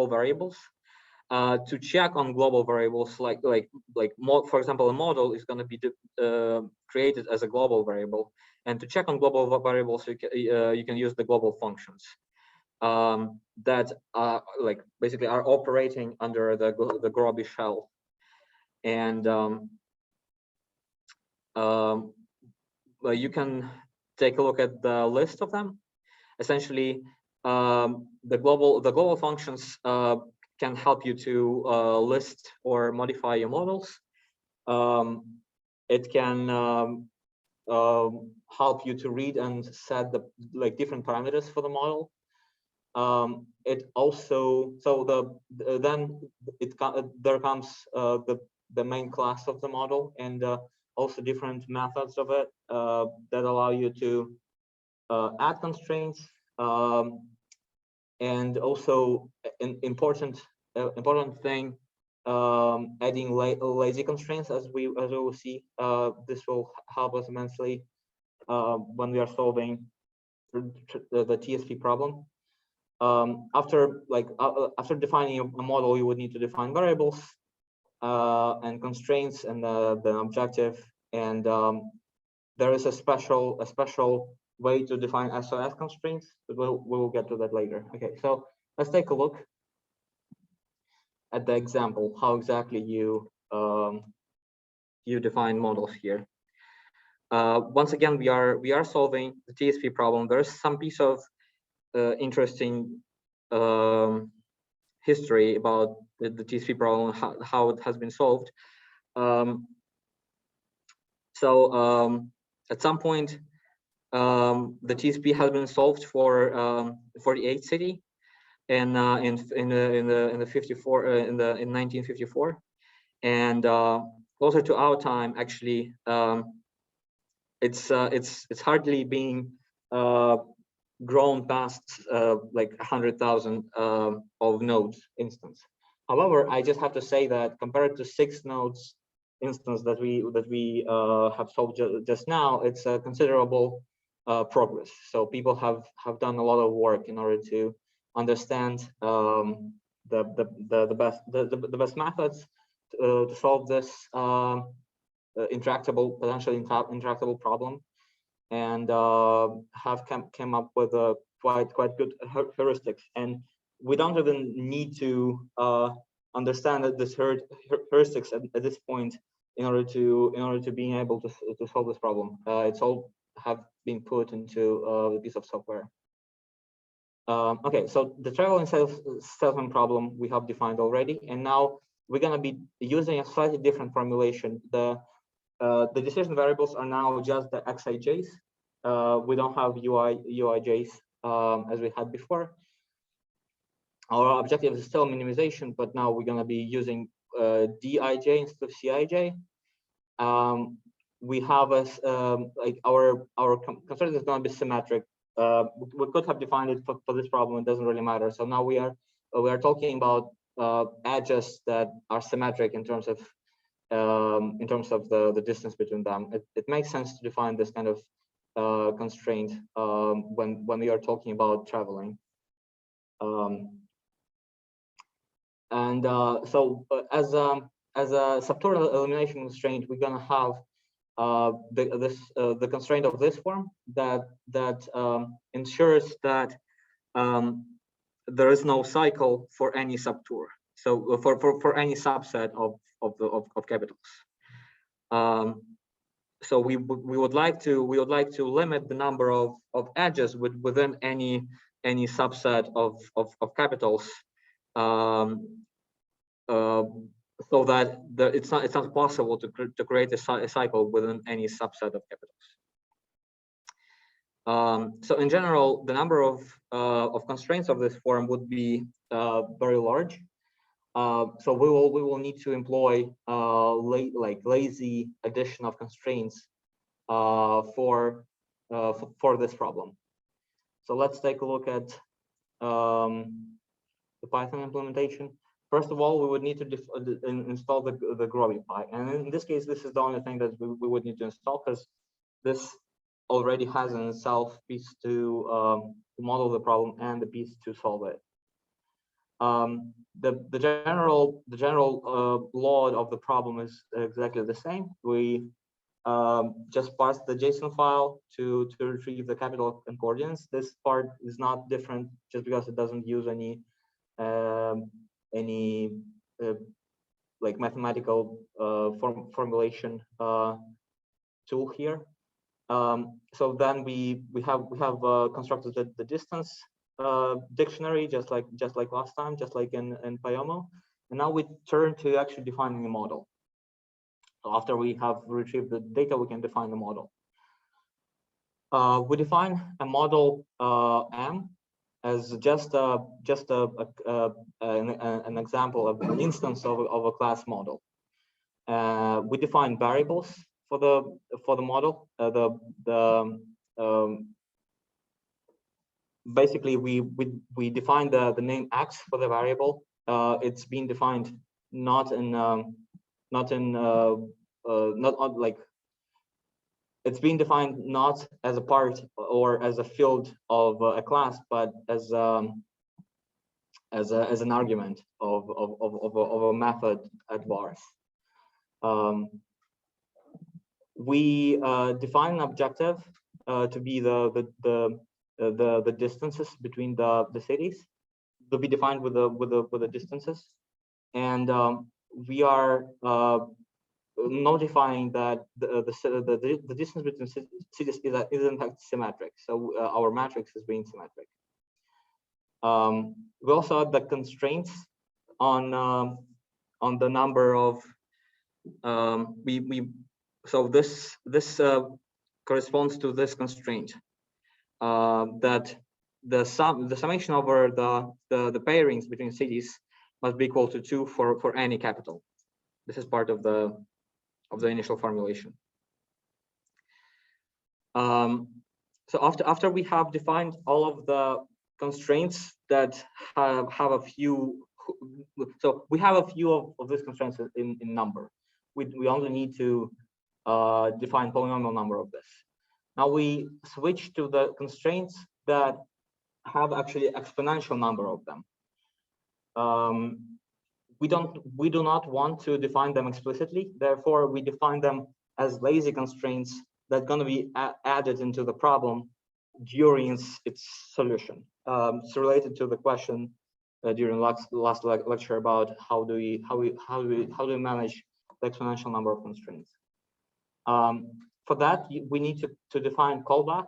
variables. To check on global variables, for example, a model is going to be created as a global variable, and to check on global variables, you can use the global functions that basically are operating under the Gurobipy shell, and you can take a look at the list of them. Essentially, the global functions can help you to list or modify your models. It can help you to read and set the different parameters for the model. It also there comes the main class of the model, and also different methods of it that allow you to add constraints, and also an important thing, adding lazy constraints, as we will see. This will help us immensely when we are solving the TSP problem. After defining a model, you would need to define variables and constraints and the objective, and there is a special way to define SOS constraints, but we'll get to that later. Okay, so let's take a look at the example, how exactly you define models here. Once again, we are solving the TSP problem. There's some piece of interesting history about the TSP problem, how it has been solved. At some point, the TSP has been solved for the 8th city, and in 1954, and closer to our time, actually, it's hardly being grown past 100,000 of nodes instance. However, I just have to say that compared to 6 nodes instance that we have solved just now, it's a considerable progress. So people have done a lot of work in order to understand the best methods to solve this potentially intractable problem, and have came up with a quite good heuristics. And we don't even need to understand that this heuristics at this point in order to being able to solve this problem. It's all have been put into a piece of software. Okay, so the traveling salesman problem we have defined already, and now we're going to be using a slightly different formulation. The decision variables are now just the xijs. We don't have uijs as we had before. Our objective is still minimization, but now we're going to be using dij instead of cij. We have our constraint is going to be symmetric. We could have defined it for this problem. It doesn't really matter. So now we are talking about edges that are symmetric in terms of the distance between them. It makes sense to define this kind of constraint when we are talking about traveling. As a subtotal elimination constraint, we're gonna have the constraint of this form that ensures that there is no cycle for any subtour. So for any subset of capitals. so we would like to limit the number of edges within any subset of capitals, um, uh, so that it's not possible to create a cycle within any subset of capitals. So in general, the number of constraints of this form would be very large. So we will need to employ lazy addition of constraints for this problem. So let's take a look at the Python implementation. First of all, we would need to install the Gurobipy, and in this case, this is the only thing that we would need to install, because this already has in itself piece to model the problem and the piece to solve it. The general load of the problem is exactly the same. We just parse the JSON file to retrieve the capital and coordinates. This part is not different just because it doesn't use any like mathematical formulation tool here. So then we have constructed the distance dictionary just like last time, just like in Pyomo, and now we turn to actually defining a model. So after we have retrieved the data, we can define the model. We define a model M as just an example of an instance of a class model. We define variables for the model. Basically we define the name X for the variable. It's being defined not like it's being defined not as a part or as a field of a class, but as an argument of a method at vars. We define an objective to be the distances between the cities, to be defined with the distances, and we are notifying that the distance between cities is in fact symmetric. So our matrix is being symmetric. We also add the constraints on the number of so this corresponds to this constraint that the summation over the pairings between cities must be equal to 2 for any capital. This is part of the initial formulation. So after we have defined all of the constraints that have a few, so we have a few of these constraints in number. We only need to define polynomial number of this. Now we switch to the constraints that have actually exponential number of them. We do not want to define them explicitly. Therefore, we define them as lazy constraints that are going to be added into the problem during its solution. It's related to the question during last lecture about how do we manage the exponential number of constraints. For that, we need to define callback.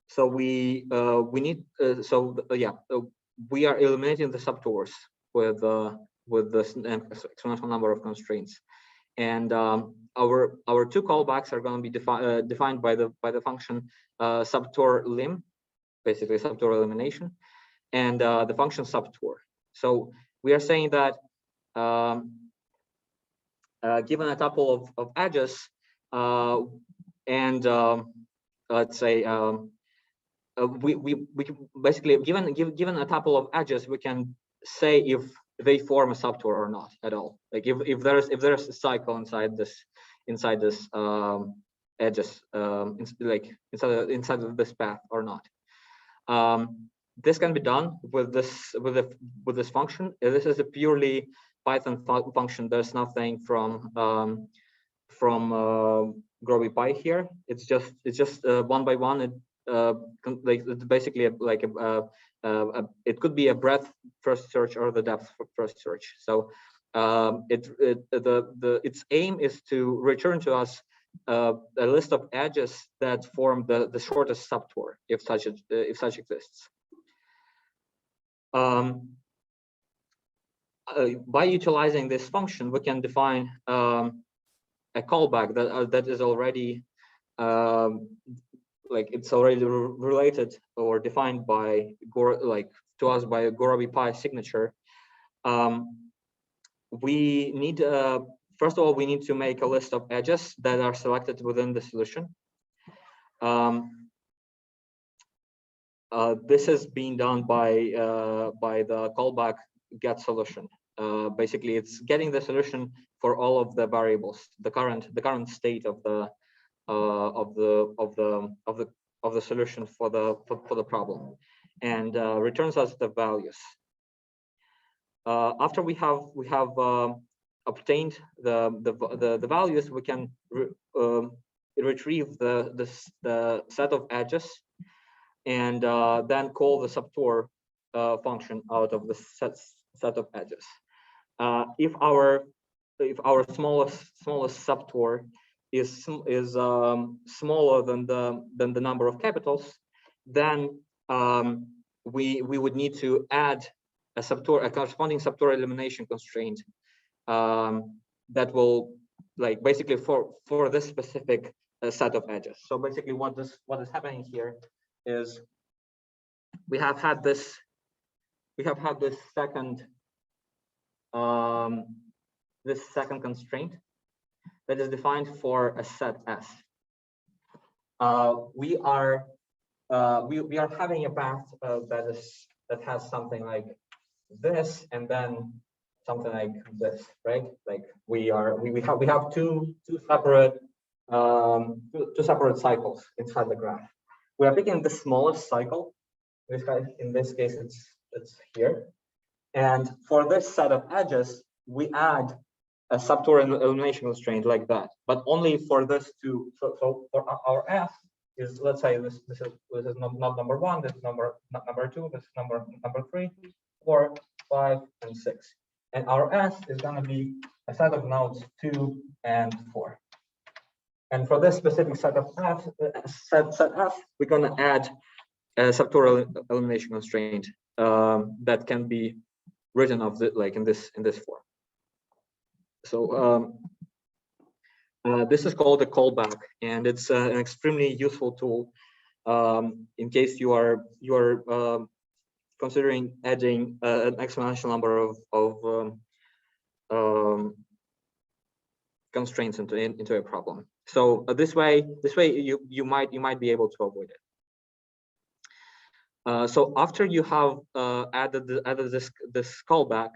So we need we are eliminating the subtours with the exponential number of constraints, and our two callbacks are going to be defined by the function subtour lim, basically subtour elimination, and the function subtour. So we are saying that given a tuple of edges and let's say we basically given a tuple of edges, we can say if they form a subtour or not at all. Like if there's a cycle inside this edges, like inside of this path or not. This can be done with this function. This is a purely Python function. There's nothing from Gurobipy here. It's just one by one. Like it's basically like it could be a breadth first search or the depth first search. So its aim is to return to us a list of edges that form the shortest subtour, if such exists. By utilizing this function, we can define a callback that is already it's already related or defined by to us by a Gurobipy signature. We need first of all, we need to make a list of edges that are selected within the solution. This is being done by the callback get solution. Basically, it's getting the solution for all of the variables, the current state of the solution for the problem, and returns us the values. After we have obtained the values, we can retrieve the set of edges, and then call the subtour function out of the set of edges. If our smallest subtour is smaller than the number of capitals, then we would need to add a corresponding subtour elimination constraint that will basically for this specific set of edges. So basically, what is happening here is we have had this second constraint that is defined for a set S. We are having a path that has something like this, and then something like this, right? Like we have two separate cycles inside the graph. We are picking the smallest cycle. In this case, it's here. And for this set of edges, we add a subtour elimination constraint like that, but only for this two. So for our S is, let's say this is not number one, this is number two, this is number 3, 4, 5, and 6. And our S is going to be a set of nodes 2 and 4. And for this specific set of F, set F, we're going to add a subtour elimination constraint that can be written of in this form. So this is called a callback, and it's an extremely useful tool in case you are considering adding an exponential number of constraints into a problem. So this way you might be able to avoid it. So after you have added this callback,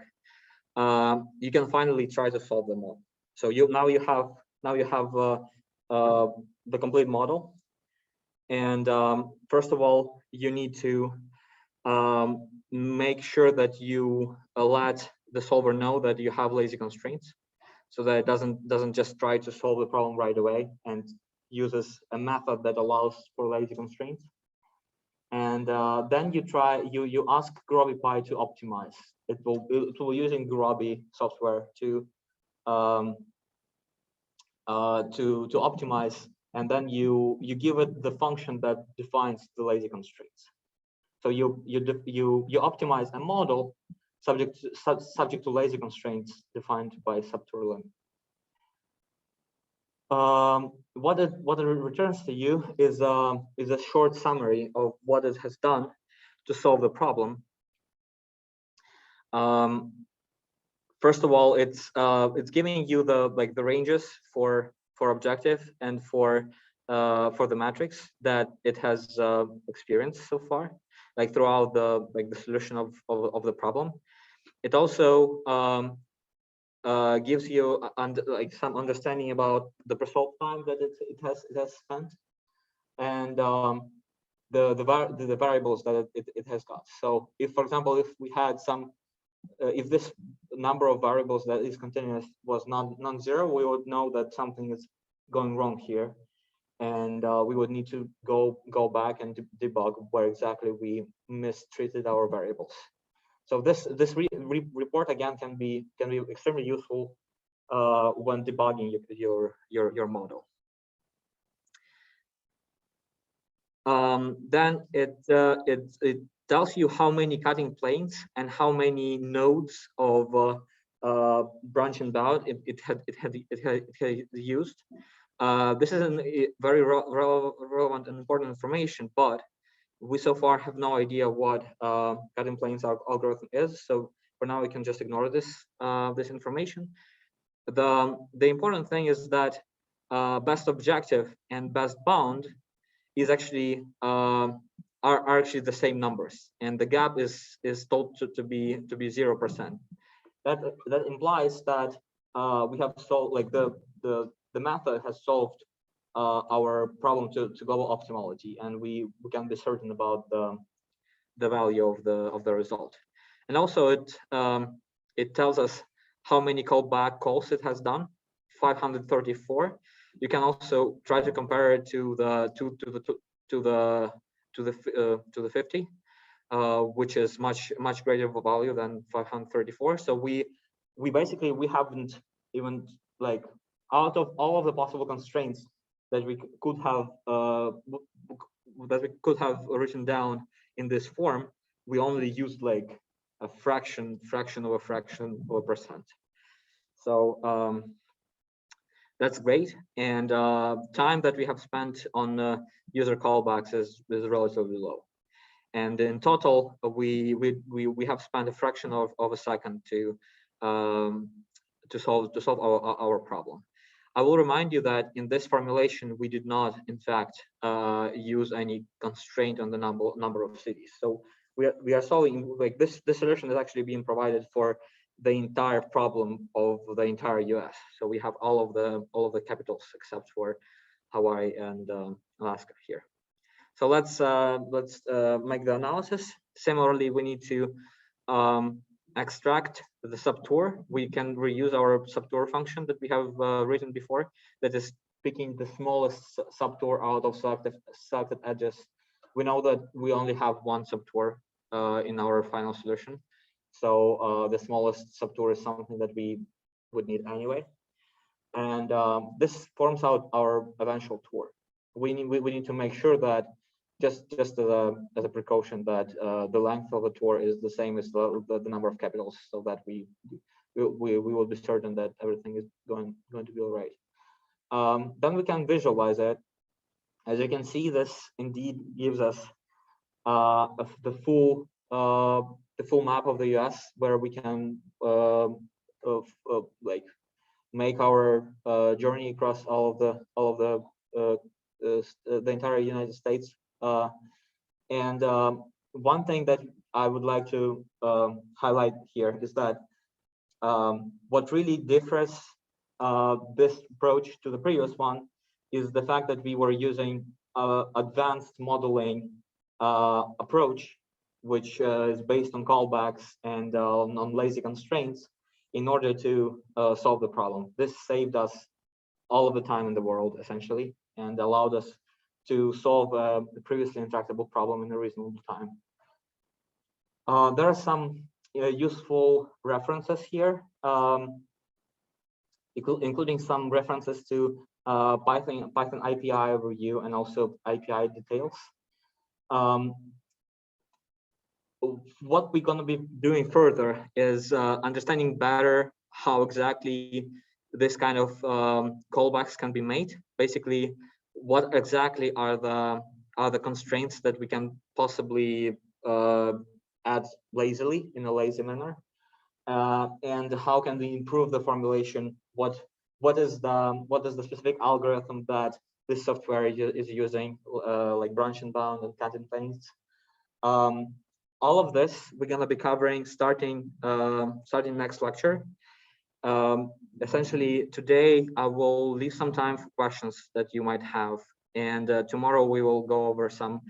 you can finally try to solve them all. So now you have the complete model, and first of all, you need to make sure that you let the solver know that you have lazy constraints, so that it doesn't just try to solve the problem right away and uses a method that allows for lazy constraints. And then you ask Gurobipy to optimize. It will be using Gurobi software to optimize, and then you give it the function that defines the lazy constraints. So you optimize a model subject to lazy constraints defined by subtour limit. What it returns to you is a short summary of what it has done to solve the problem. First of all, it's giving you the ranges for objective and for the matrix that it has experienced so far, throughout the solution of the problem. It also gives you some understanding about the resolve time that it has spent, and the variables that it has got. So if, for example, if we had if this number of variables that is continuous was non-zero, we would know that something is going wrong here, and we would need to go back and debug where exactly we mistreated our variables. So this report again can be extremely useful when debugging your model. Then it tells you how many cutting planes and how many nodes of branch and bound it had used. This is a very relevant and important information, but we so far have no idea what cutting planes algorithm is. So for now, we can just ignore this this information. The important thing is that best objective and best bound is actually are actually the same numbers, and the gap is told to be 0%. That implies that we have solved, like the method has solved our problem to global optimality, and we can be certain about the value of the result. And also it tells us how many callback calls it has done, 534. You can also try to compare it to the 50, which is much greater of a value than 534. So we basically haven't even, like, out of all of the possible constraints that we could have written down in this form, we only used like a fraction of a percent. So that's great, and time that we have spent on user callbacks is relatively low. And in total, we have spent a fraction of a second to solve our problem. I will remind you that in this formulation, we did not, in fact, use any constraint on the number of cities. So we are solving, like, this solution is actually being provided for the entire problem of the entire US. So we have all of the capitals except for Hawaii and Alaska here. So let's make the analysis. Similarly, we need to extract the subtour. We can reuse our subtour function that we have written before, that is picking the smallest subtour out of selected edges. We know that we only have one subtour in our final solution. So the smallest subtour is something that we would need anyway. And this forms out our eventual tour. We need to make sure that just as a precaution, that the length of the tour is the same as the number of capitals, so that we will be certain that everything is going to be all right. Then we can visualize it. As you can see, this indeed gives us the full map of the US, where we can like make our journey across all of the entire United States. And one thing that I would like to highlight here is that what really differs this approach to the previous one is the fact that we were using advanced modeling approach, which is based on callbacks and on lazy constraints in order to solve the problem. This saved us all of the time in the world, essentially, and allowed us to solve the previously intractable problem in a reasonable time. There are some useful references here, including some references to Python API overview and also API details. What we're going to be doing further is understanding better how exactly this kind of callbacks can be made. Basically, what exactly are the constraints that we can possibly add lazily, in a lazy manner, and how can we improve the formulation? What is the specific algorithm that this software is using, like branch and bound and cut and paste? All of this we're going to be covering starting next lecture. Essentially, today I will leave some time for questions that you might have, and tomorrow we will go over some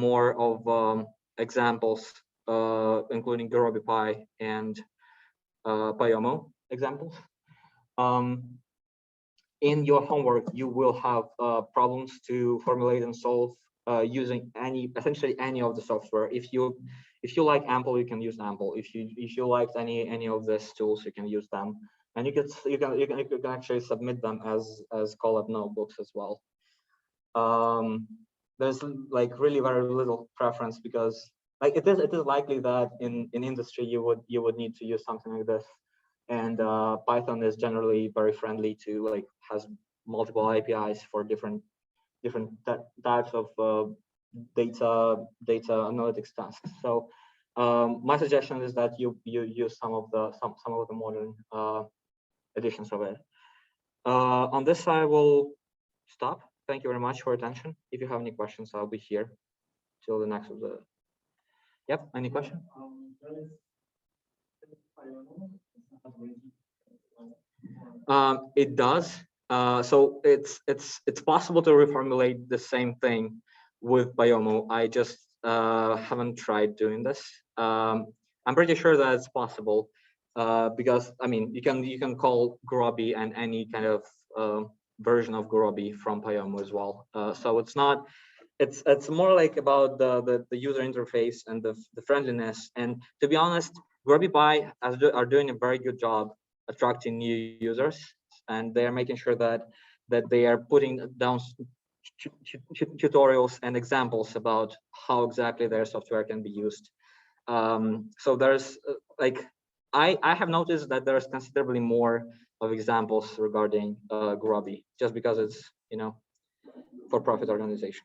more of examples, including Gurobipy and Pyomo examples. In your homework, you will have problems to formulate and solve using essentially any of the software. If If you like Ample, you can use Ample. If you liked any of these tools, you can use them, and you can actually submit them as Colab notebooks as well. There's like really very little preference, because like it is likely that in industry you would need to use something like this, and Python is generally very friendly to, like, has multiple APIs for different types of data analytics tasks. So my suggestion is that you use some of the modern editions of it. On this, I will stop. Thank you very much for your attention. If you have any questions, I'll be here till the next of the. Yep. Any question? It does. So it's possible to reformulate the same thing with Pyomo. I just haven't tried doing this. I'm pretty sure that it's possible, because I mean you can call Gurobipy and any kind of version of Gurobipy from Pyomo as well. So it's not. It's more like about the user interface and the friendliness. And to be honest, Gurobipy are doing a very good job attracting new users, and they are making sure that they are putting down tutorials and examples about how exactly their software can be used. So there's like I have noticed that there's considerably more of examples regarding Gurobipy, just because it's for-profit organization.